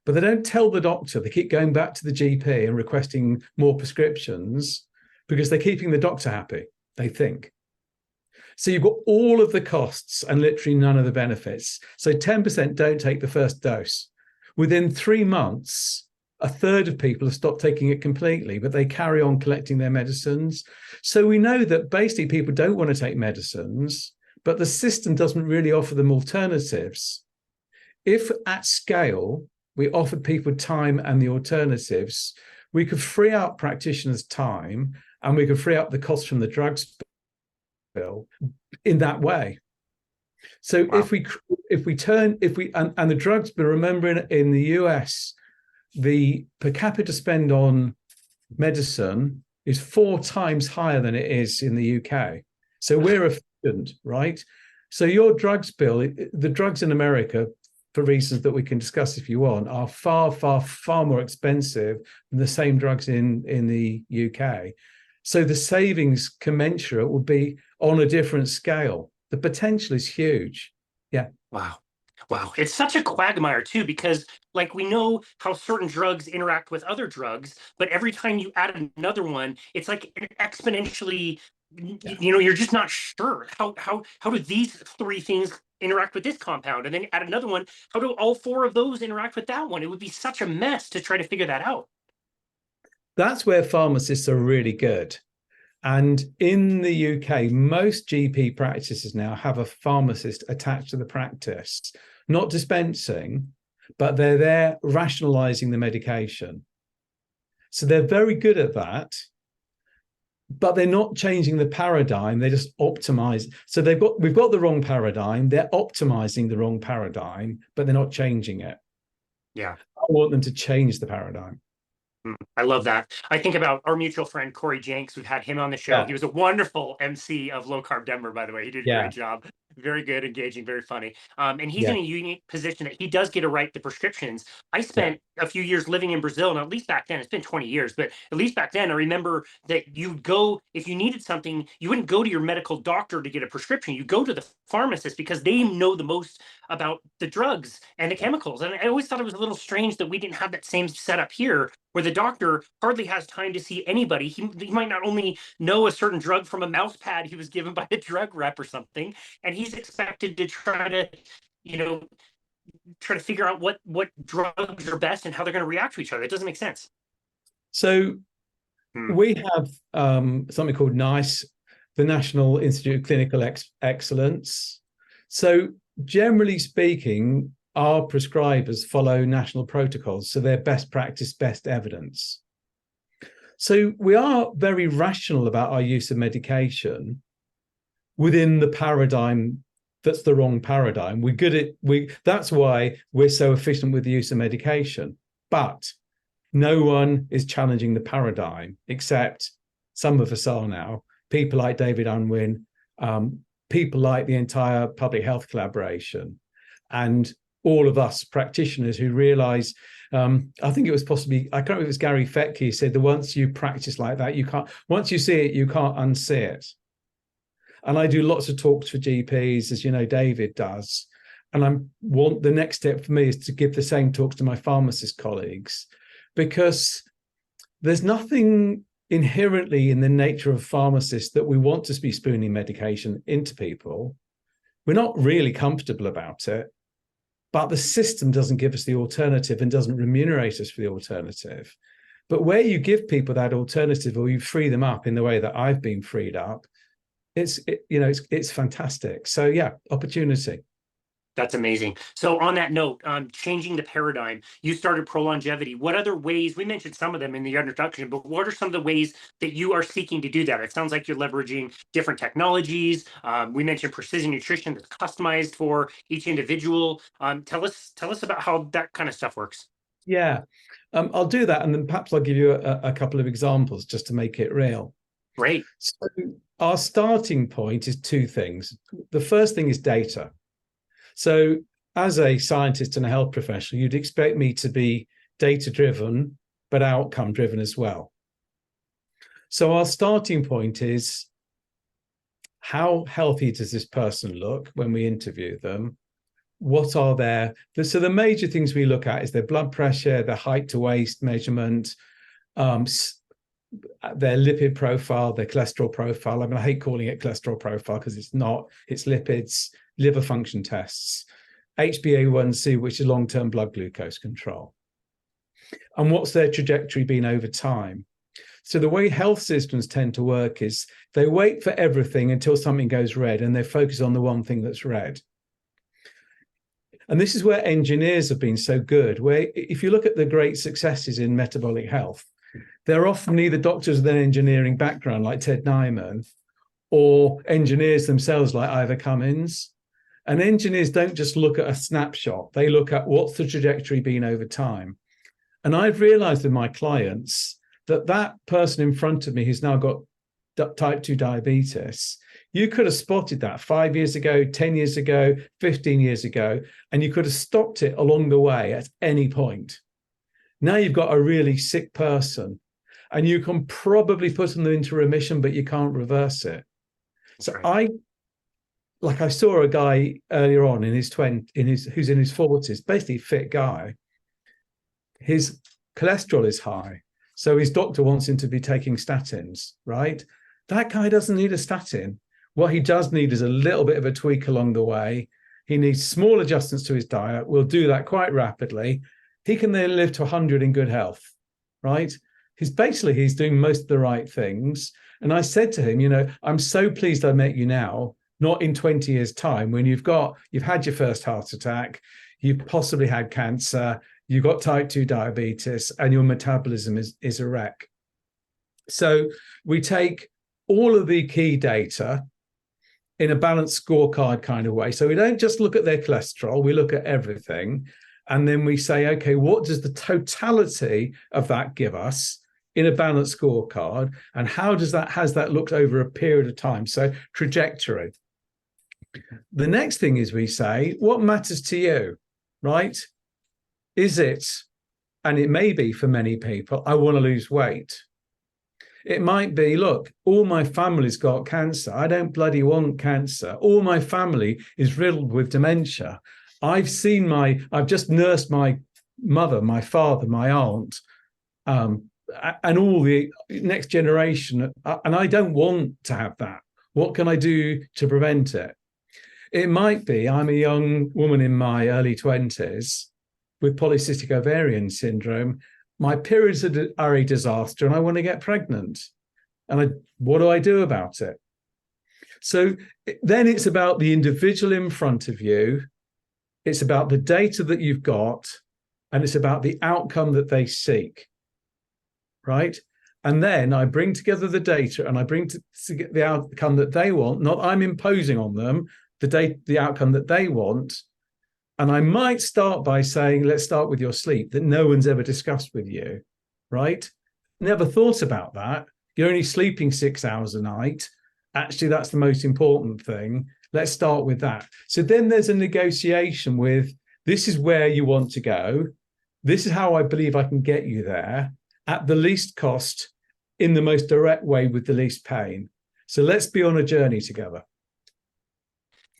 S2: But they don't tell the doctor. They keep going back to the GP and requesting more prescriptions because they're keeping the doctor happy, they think. So you've got all of the costs and literally none of the benefits. So 10% don't take the first dose. Within 3 months, 1/3 of people have stopped taking it completely, but they carry on collecting their medicines. So we know that basically people don't want to take medicines, but the system doesn't really offer them alternatives. If at scale we offered people time and the alternatives, we could free up practitioners' time and we could free up the cost from the drugs bill in that way. So wow. And the drugs bill, remember in the US, the per capita spend on medicine is 4 times higher than it is in the UK. So we're efficient, right? So your drugs bill, the drugs in America, for reasons that we can discuss if you want, are far, far, far more expensive than the same drugs in the UK. So the savings commensurate would be on a different scale. The potential is huge. Yeah.
S1: Wow. Wow. It's such a quagmire too, because like we know how certain drugs interact with other drugs, but every time you add another one, it's like exponentially, you're just not sure how do these 3 things interact with this compound, and then add another one. How do all 4 of those interact with that one? It would be such a mess to try to figure that out.
S2: That's where pharmacists are really good. And in the UK, most GP practices now have a pharmacist attached to the practice, not dispensing, but they're there rationalizing the medication. So they're very good at that, but they're not changing the paradigm. They just optimize. So we've got the wrong paradigm. They're optimizing the wrong paradigm, but they're not changing it.
S1: Yeah.
S2: I want them to change the paradigm.
S1: I love that. I think about our mutual friend, Corey Jenks. We've had him on the show.
S2: Yeah.
S1: He was a wonderful MC of Low Carb Denver, by the way. He did a
S2: Yeah.
S1: great job. Very good, engaging, very funny. And he's
S2: Yeah.
S1: in a unique position that he does get to write the prescriptions. I spent a few years living in Brazil, and at least back then, it's been 20 years, but at least back then, I remember that you'd go, if you needed something, you wouldn't go to your medical doctor to get a prescription. You go to the pharmacist because they know the most about the drugs and the chemicals. And I always thought it was a little strange that we didn't have that same setup here, where the doctor hardly has time to see anybody. He might not only know a certain drug from a mouse pad he was given by a drug rep or something, and he's expected to try to figure out what drugs are best and how they're going to react to each other. It doesn't make sense.
S2: So we have something called NICE, the National Institute of Clinical Excellence. So generally speaking, our prescribers follow national protocols. So they're best practice, best evidence. So we are very rational about our use of medication within the paradigm that's the wrong paradigm. That's why we're so efficient with the use of medication. But no one is challenging the paradigm, except some of us are now. People like David Unwin, people like the entire public health collaboration and all of us practitioners who realize, I think it was possibly, I can't remember if it was Gary Fettke said that once you practice like that, you can't, once you see it, you can't unsee it. And I do lots of talks for GPs, as you know, David does. And the next step for me is to give the same talks to my pharmacist colleagues, because there's nothing inherently in the nature of pharmacists that we want to be spooning medication into people. We're not really comfortable about it, but the system doesn't give us the alternative and doesn't remunerate us for the alternative. But where you give people that alternative, or you free them up in the way that I've been freed up, it's fantastic. So yeah, opportunity.
S1: That's amazing. So on that note, changing the paradigm, you started ProLongevity. What other ways, we mentioned some of them in the introduction, but what are some of the ways that you are seeking to do that? It sounds like you're leveraging different technologies. We mentioned precision nutrition that's customized for each individual. Tell us about how that kind of stuff works.
S2: Yeah, I'll do that. And then perhaps I'll give you a couple of examples just to make it real.
S1: Great.
S2: So our starting point is two things. The first thing is data. So as a scientist and a health professional, you'd expect me to be data-driven, but outcome-driven as well. So our starting point is, how healthy does this person look when we interview them? What are so the major things we look at is their blood pressure, their height to waist measurement, their lipid profile, their cholesterol profile. I mean, I hate calling it cholesterol profile because it's not, it's lipids, liver function tests, HbA1c, which is long-term blood glucose control. And what's their trajectory been over time? So the way health systems tend to work is they wait for everything until something goes red and they focus on the one thing that's red. And this is where engineers have been so good, where if you look at the great successes in metabolic health, they're often either doctors with an engineering background like Ted Nyman, or engineers themselves like Ivor Cummins. And engineers don't just look at a snapshot, they look at what's the trajectory been over time. And I've realized with my clients that that person in front of me who's now got type 2 diabetes, you could have spotted that 5 years ago, 10 years ago, 15 years ago, and you could have stopped it along the way at any point. Now you've got a really sick person and you can probably put them into remission, but you can't reverse it. So I saw a guy earlier on who's in his 40s, basically fit guy. His cholesterol is high. So his doctor wants him to be taking statins, right? That guy doesn't need a statin. What he does need is a little bit of a tweak along the way. He needs small adjustments to his diet. We'll do that quite rapidly. He can then live to 100 in good health, right? He's doing most of the right things. And I said to him, I'm so pleased I met you now, not in 20 years' time when you've had your first heart attack, you've possibly had cancer, you've got type 2 diabetes, and your metabolism is a wreck. So we take all of the key data in a balanced scorecard kind of way. So we don't just look at their cholesterol, we look at everything. And then we say, okay, what does the totality of that give us in a balanced scorecard? And has that looked over a period of time? So trajectory. The next thing is we say, what matters to you, right? Is it, and it may be for many people, I want to lose weight. It might be, look, all my family's got cancer. I don't bloody want cancer. All my family is riddled with dementia. I've just nursed my mother, my father, my aunt, and all the next generation, and I don't want to have that. What can I do to prevent it? It might be I'm a young woman in my early 20s with polycystic ovarian syndrome. My periods are a disaster and I want to get pregnant. And what do I do about it? So then it's about the individual in front of you. It's about the data that you've got, and it's about the outcome that they seek, right? And then I bring together the data and I bring to get the outcome that they want, not I'm imposing on them the outcome that they want. And I might start by saying, let's start with your sleep that no one's ever discussed with you, right? Never thought about that. You're only sleeping 6 hours a night. Actually, that's the most important thing. Let's start with that. So then there's a negotiation with, this is where you want to go. This is how I believe I can get you there at the least cost, in the most direct way with the least pain. So let's be on a journey together.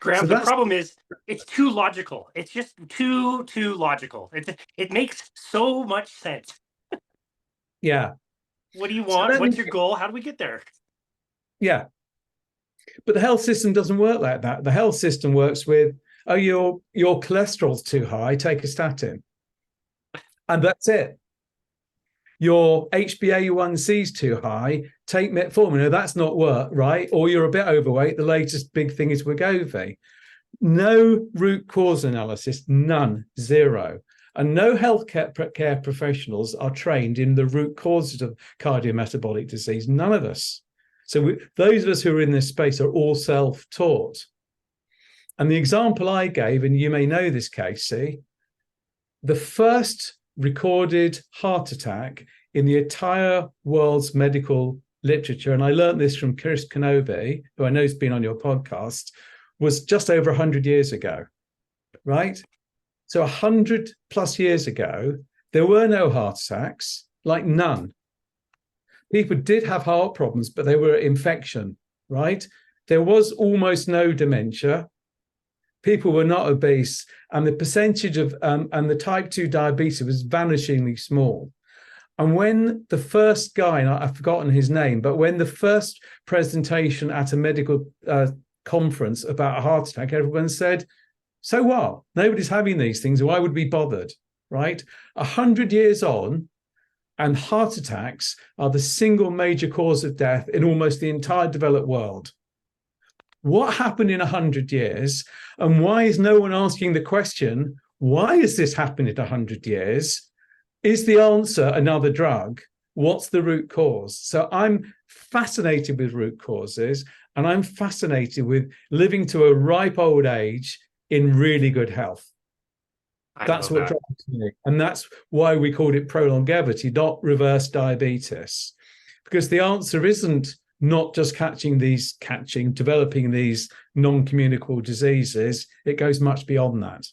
S1: Graham, the problem is it's too logical. It's just too logical. It makes so much sense.
S2: Yeah.
S1: What do you want? What's your goal? How do we get there?
S2: Yeah. But the health system doesn't work like that. The health system works with, oh, your cholesterol's too high, take a statin. And that's it. Your HbA1c is too high, take metformin. No, that's not work, right? Or you're a bit overweight. The latest big thing is Wegovy. No root cause analysis, none, zero. And no healthcare professionals are trained in the root causes of cardiometabolic disease. None of us. So those of us who are in this space are all self-taught. And the example I gave, and you may know this, Casey, the first recorded heart attack in the entire world's medical literature, and I learned this from Chris Kenobi, who I know has been on your podcast, was just over 100 years ago, right? So 100 plus years ago, there were no heart attacks, like none. People did have heart problems, but they were infection, right? There was almost no dementia. People were not obese, and the percentage of and the type 2 diabetes was vanishingly small. And when the first guy, and I've forgotten his name, but when the first presentation at a medical conference about a heart attack, everyone said, so what? Nobody's having these things. Why would we be bothered, right? 100 years on, and heart attacks are the single major cause of death in almost the entire developed world. What happened in 100 years? And why is no one asking the question, why has this happened in 100 years? Is the answer another drug? What's the root cause? So I'm fascinated with root causes, and I'm fascinated with living to a ripe old age in really good health. That's what drives me. And that's why we called it ProLongevity, not reverse diabetes. Because the answer isn't not just developing these non-communicable diseases. It goes much beyond that.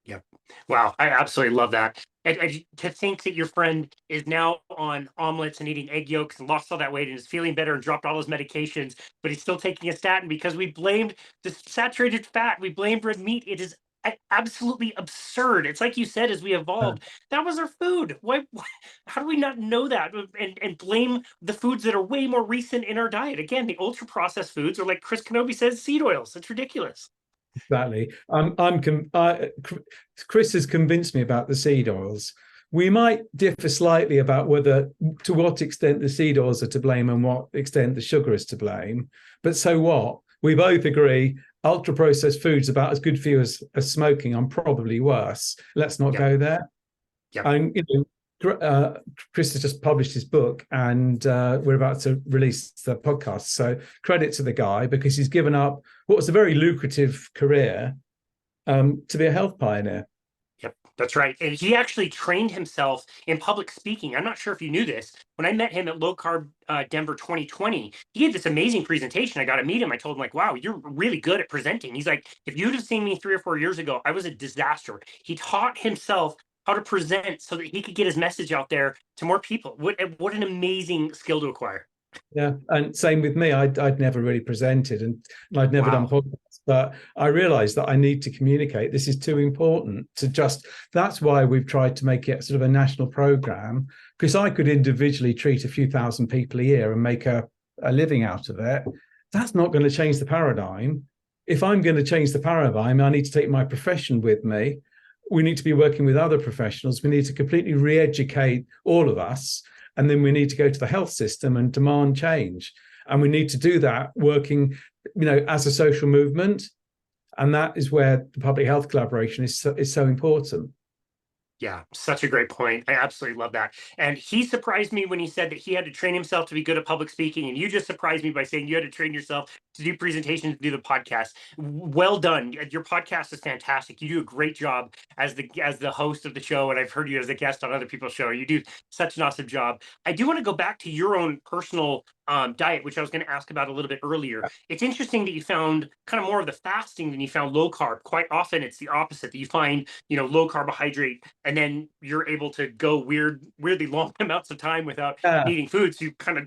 S1: Yep. Wow. I absolutely love that. And to think that your friend is now on omelets and eating egg yolks and lost all that weight and is feeling better and dropped all his medications, but he's still taking a statin because we blamed the saturated fat. We blamed red meat. It is absolutely absurd. It's like you said, as we evolved, that was our food. Why how do we not know that and blame the foods that are way more recent in our diet? Again, the ultra processed foods, or like Chris Kenobi says, seed oils. It's ridiculous.
S2: Exactly. Chris has convinced me about the seed oils. We might differ slightly about to what extent the seed oils are to blame and what extent the sugar is to blame. But so what? We both agree ultra processed foods about as good for you as smoking. I'm probably worse. Let's not go there.
S1: Yep.
S2: And Chris has just published his book, and we're about to release the podcast. So credit to the guy, because he's given up what was a very lucrative career to be a health pioneer.
S1: Yep, that's right. And he actually trained himself in public speaking. I'm not sure if you knew this. When I met him at Low Carb Denver 2020, he had this amazing presentation. I got to meet him. I told him, like, wow, you're really good at presenting. He's like, if you'd have seen me 3 or 4 years ago, I was a disaster. He taught himself how to present so that he could get his message out there to more people. What an amazing skill to acquire.
S2: Yeah, and same with me. I'd never really presented, and I'd never done podcasts, but I realized that I need to communicate. This is too important to just, that's why we've tried to make it sort of a national program, because I could individually treat a few thousand people a year and make a living out of it. That's not going to change the paradigm. If I'm going to change the paradigm, I need to take my profession with me. We need to be working with other professionals. We need to completely re-educate all of us. And then we need to go to the health system and demand change. And we need to do that working, as a social movement. And that is where the public health collaboration is so important.
S1: Yeah, such a great point. I absolutely love that. And he surprised me when he said that he had to train himself to be good at public speaking. And you just surprised me by saying you had to train yourself to do presentations, to do the podcast. Well done. Your podcast is fantastic. You do a great job as the host of the show. And I've heard you as a guest on other people's show. You do such an awesome job. I do want to go back to your own personal diet, which I was going to ask about a little bit earlier. It's interesting that you found kind of more of the fasting than you found low carb. Quite often it's the opposite, that you find, low carbohydrate, and then you're able to go weirdly long amounts of time without
S2: Yeah,
S1: needing food. So you kind of,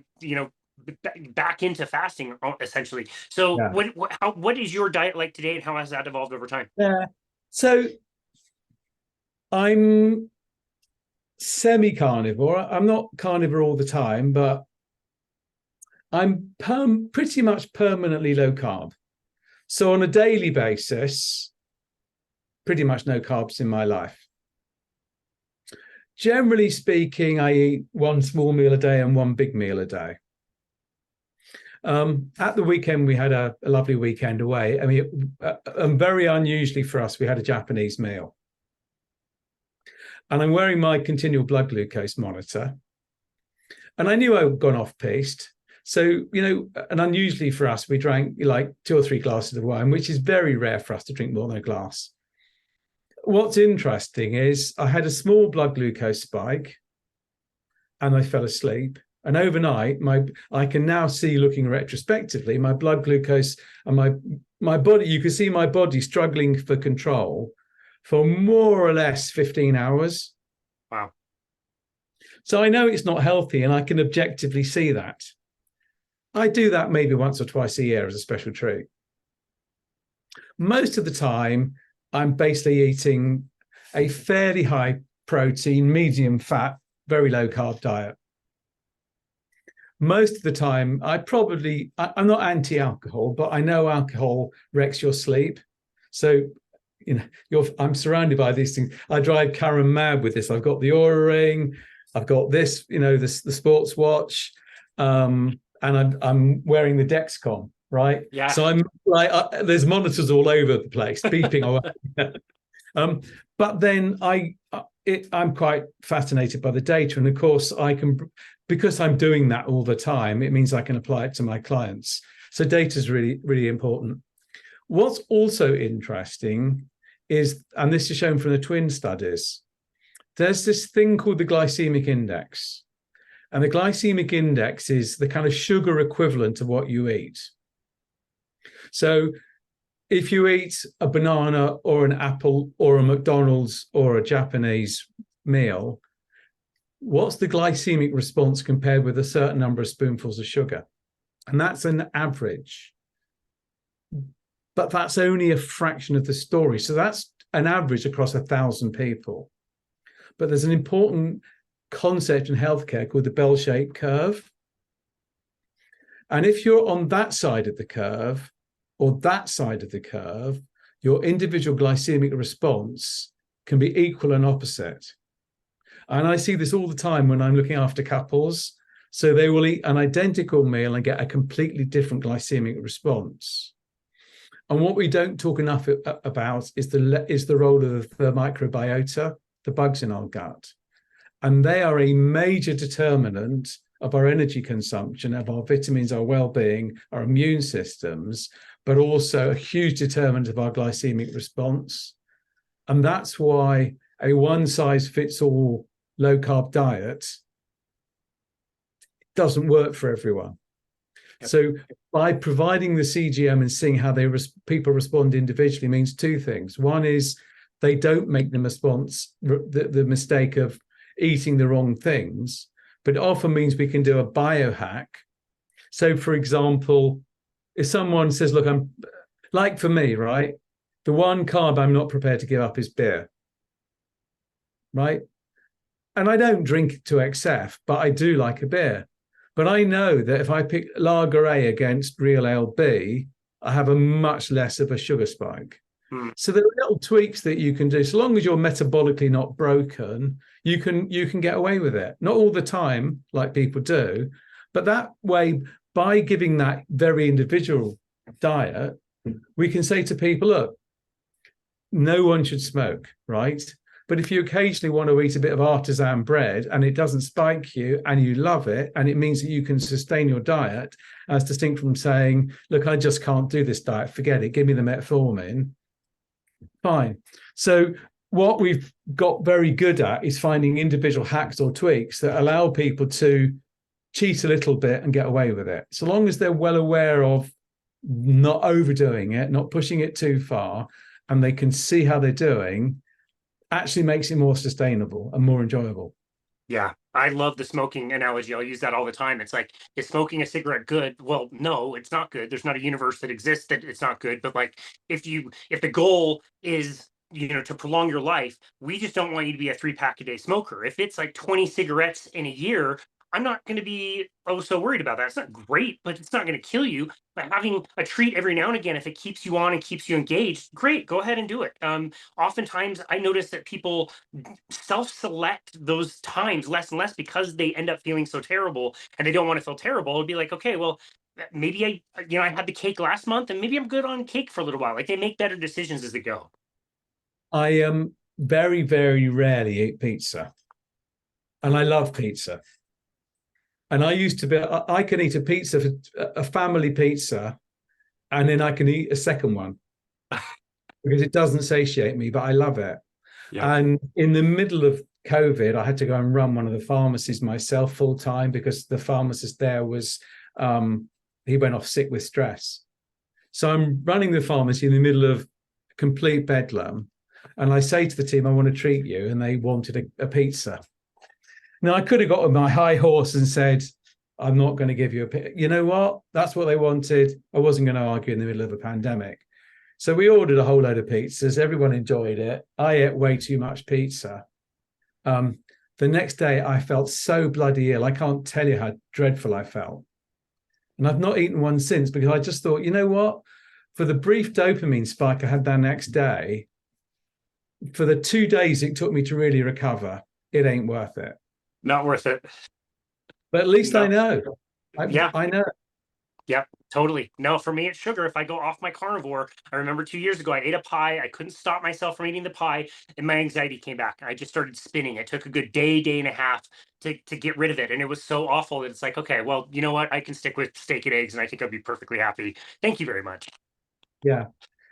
S1: back into fasting essentially. So
S2: yeah,
S1: what is your diet like today, and how has that evolved over time?
S2: yeah. So I'm semi-carnivore. I'm not carnivore all the time, but I'm pretty much permanently low carb. So on a daily basis, pretty much no carbs in my life. Generally speaking, I eat one small meal a day and one big meal a day. At the weekend, we had a lovely weekend away. I mean, and very unusually for us, we had a Japanese meal. And I'm wearing my continual blood glucose monitor. And I knew I'd gone off piste. So, and unusually for us, we drank like 2 or 3 glasses of wine, which is very rare for us to drink more than a glass. What's interesting is I had a small blood glucose spike and I fell asleep. And overnight, I can now see, looking retrospectively, my blood glucose and my body, you can see my body struggling for control for more or less 15 hours.
S1: Wow.
S2: So I know it's not healthy, and I can objectively see that. I do that maybe once or twice a year as a special treat. Most of the time, I'm basically eating a fairly high protein, medium fat, very low carb diet. Most of the time, I'm not anti-alcohol, but I know alcohol wrecks your sleep. So, I'm surrounded by these things. I drive Karen mad with this. I've got the Oura ring, I've got this, the sports watch, and I'm wearing the Dexcom, right?
S1: Yeah.
S2: So I'm like, there's monitors all over the place, beeping away. But then I'm quite fascinated by the data, and of course because I'm doing that all the time, it means I can apply it to my clients. So data is really, really important. What's also interesting is, and this is shown from the twin studies, there's this thing called the glycemic index. And the glycemic index is the kind of sugar equivalent of what you eat. So if you eat a banana or an apple or a McDonald's or a Japanese meal, what's the glycemic response compared with a certain number of spoonfuls of sugar? And that's an average. But that's only a fraction of the story. So that's an average across 1,000 people. But there's an important concept in healthcare called the bell-shaped curve. And if you're on that side of the curve or that side of the curve, your individual glycemic response can be equal and opposite. And I see this all the time when I'm looking after couples. So they will eat an identical meal and get a completely different glycemic response. And what we don't talk enough about is the role of the microbiota, the bugs in our gut. And they are a major determinant of our energy consumption, of our vitamins, our well-being, our immune systems, but also a huge determinant of our glycemic response. And that's why a one-size-fits-all low-carb diet doesn't work for everyone. Yep. So by providing the CGM and seeing how people respond individually means 2 things. One is they don't make the mistake of eating the wrong things, but it often means we can do a biohack. So, for example, if someone says, look, I'm like, for me, right, the one carb I'm not prepared to give up is beer, right? And I don't drink to excess, but I do like a beer. But I know that if I pick Lager A against Real Ale B, I have a much less of a sugar spike. So there are little tweaks that you can do. So long as you're metabolically not broken, you can get away with it. Not all the time, like people do, but that way, by giving that very individual diet, we can say to people, look, no one should smoke, right? But if you occasionally want to eat a bit of artisan bread and it doesn't spike you and you love it, and it means that you can sustain your diet, as distinct from saying, look, I just can't do this diet, forget it, give me the metformin, fine. So what we've got very good at is finding individual hacks or tweaks that allow people to cheat a little bit and get away with it. So long as they're well aware of not overdoing it, not pushing it too far, and they can see how they're doing, actually makes it more sustainable and more enjoyable.
S1: Yeah, I love the smoking analogy. I'll use that all the time. It's like, is smoking a cigarette good? Well, no, it's not good. There's not a universe that exists that it's not good. But like, if the goal is, to prolong your life, we just don't want you to be a 3-pack a day smoker. If it's like 20 cigarettes in a year, I'm not going to be so worried about that. It's not great, but it's not going to kill you. But having a treat every now and again, if it keeps you on and keeps you engaged, great, go ahead and do it. Oftentimes, I notice that people self-select those times less and less because they end up feeling so terrible and they don't want to feel terrible. It'll be like, okay, well, maybe I had the cake last month and maybe I'm good on cake for a little while. Like, they make better decisions as they go.
S2: I very, very rarely eat pizza, and I love pizza. And I used to be, I can eat a pizza, a family pizza, and then I can eat a second one because it doesn't satiate me, but I love it.
S1: Yeah.
S2: And in the middle of COVID, I had to go and run one of the pharmacies myself full time because the pharmacist there was, he went off sick with stress. So I'm running the pharmacy in the middle of complete bedlam. And I say to the team, I want to treat you. And they wanted a pizza. Now, I could have got on my high horse and said, I'm not going to give you a pizza. You know what? That's what they wanted. I wasn't going to argue in the middle of a pandemic. So we ordered a whole load of pizzas. Everyone enjoyed it. I ate way too much pizza. The next day, I felt so bloody ill. I can't tell you how dreadful I felt. And I've not eaten one since because I just thought, you know what? For the brief dopamine spike I had that next day, for the 2 days it took me to really recover, it ain't worth it.
S1: Not worth it.
S2: But at least
S1: No.
S2: I know.
S1: Yeah.
S2: I know.
S1: Yep, totally. No, for me, it's sugar. If I go off my carnivore, I remember 2 years ago, I ate a pie. I couldn't stop myself from eating the pie, and my anxiety came back. I just started spinning. It took a good day and a half to get rid of it. And it was so awful that it's like, okay, well, you know what? I can stick with steak and eggs, and I think I'll be perfectly happy. Thank you very much.
S2: Yeah.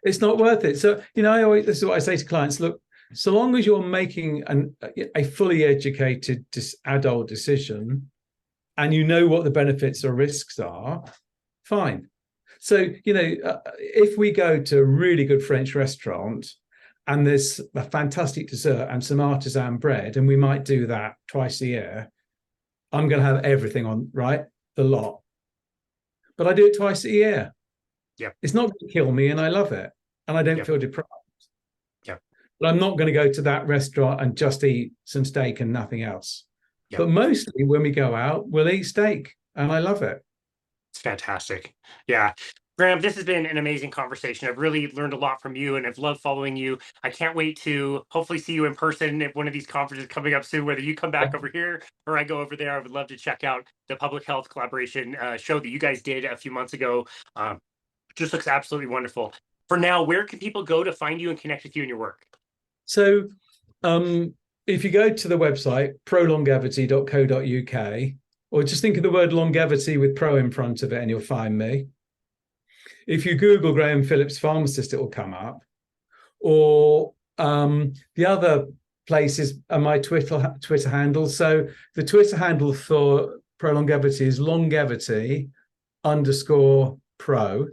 S2: It's not worth it. So, this is what I say to clients, look, so long as you're making a fully educated adult decision and you know what the benefits or risks are, fine. So, if we go to a really good French restaurant and there's a fantastic dessert and some artisan bread, and we might do that twice a year, I'm going to have everything on, right? The lot. But I do it twice a year.
S1: Yep.
S2: It's not going to kill me, and I love it. And I don't
S1: Yep.
S2: feel deprived.
S1: Yep.
S2: But I'm not going to go to that restaurant and just eat some steak and nothing else.
S1: Yep.
S2: But mostly when we go out, we'll eat steak, and I love it.
S1: It's fantastic. Yeah. Graham, this has been an amazing conversation. I've really learned a lot from you and I've loved following you. I can't wait to hopefully see you in person at one of these conferences coming up soon, whether you come back over here or I go over there. I would love to check out the public health collaboration show that you guys did a few months ago. Just looks absolutely wonderful. For now, where can people go to find you and connect with you and your work?
S2: So if you go to the website, prolongevity.co.uk, or just think of the word longevity with pro in front of it and you'll find me. If you Google Graham Phillips pharmacist, it will come up. Or the other places are my Twitter handle. So the Twitter handle for ProLongevity is longevity_pro.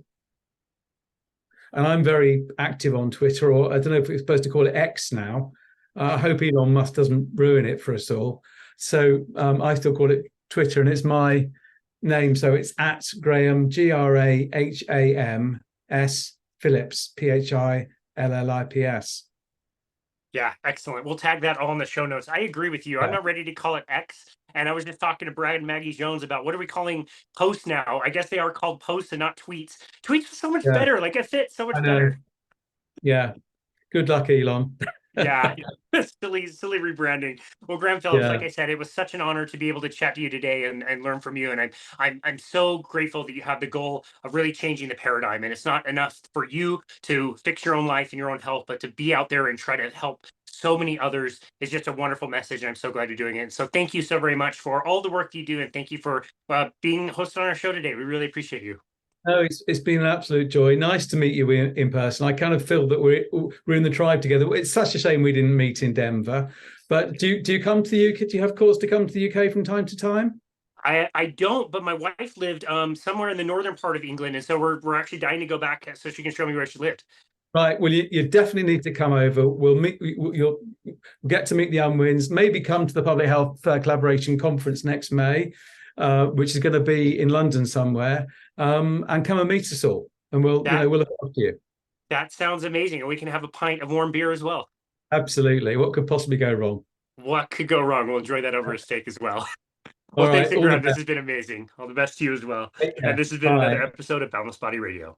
S2: And I'm very active on Twitter, or I don't know if we're supposed to call it X now. I hope Elon Musk doesn't ruin it for us all. So I still call it Twitter, and it's my name. So it's at Graham, GRAHAMS Phillips, PHILLIPS.
S1: Yeah, excellent. We'll tag that all in the show notes. I agree with you. I'm not ready to call it X. And I was just talking to Brad and Maggie Jones about what are we calling posts now? I guess they are called posts and not tweets. Tweets are so much better. Like, it fits so much better.
S2: Yeah. Good luck, Elon.
S1: Yeah, silly rebranding. Well, Graham Phillips, like I said, it was such an honor to be able to chat to you today and learn from you. And I'm so grateful that you have the goal of really changing the paradigm. And it's not enough for you to fix your own life and your own health, but to be out there and try to help so many others is just a wonderful message, and I'm so glad you're doing it. So thank you so very much for all the work you do, and thank you for being hosted on our show today. We really appreciate you.
S2: No, it's been an absolute joy. Nice to meet you in person. I kind of feel that we're in the tribe together. It's such a shame we didn't meet in Denver. But do you come to the UK? Do you have cause to come to the UK from time to time?
S1: I don't, but my wife lived somewhere in the northern part of England, and so we're actually dying to go back so she can show me where she lived.
S2: Right. Well, you definitely need to come over. We'll meet. You'll get to meet the Unwins. Maybe come to the Public Health Collaboration Conference next May, which is going to be in London somewhere. And come and meet us all, and we'll look after you.
S1: That sounds amazing, and we can have a pint of warm beer as well.
S2: Absolutely. What could possibly go wrong?
S1: What could go wrong? We'll enjoy that over a steak as well. Well,
S2: All
S1: thanks,
S2: right.
S1: Graham. This has been amazing. All the best to you as well. And this has been another episode of Boundless Body Radio.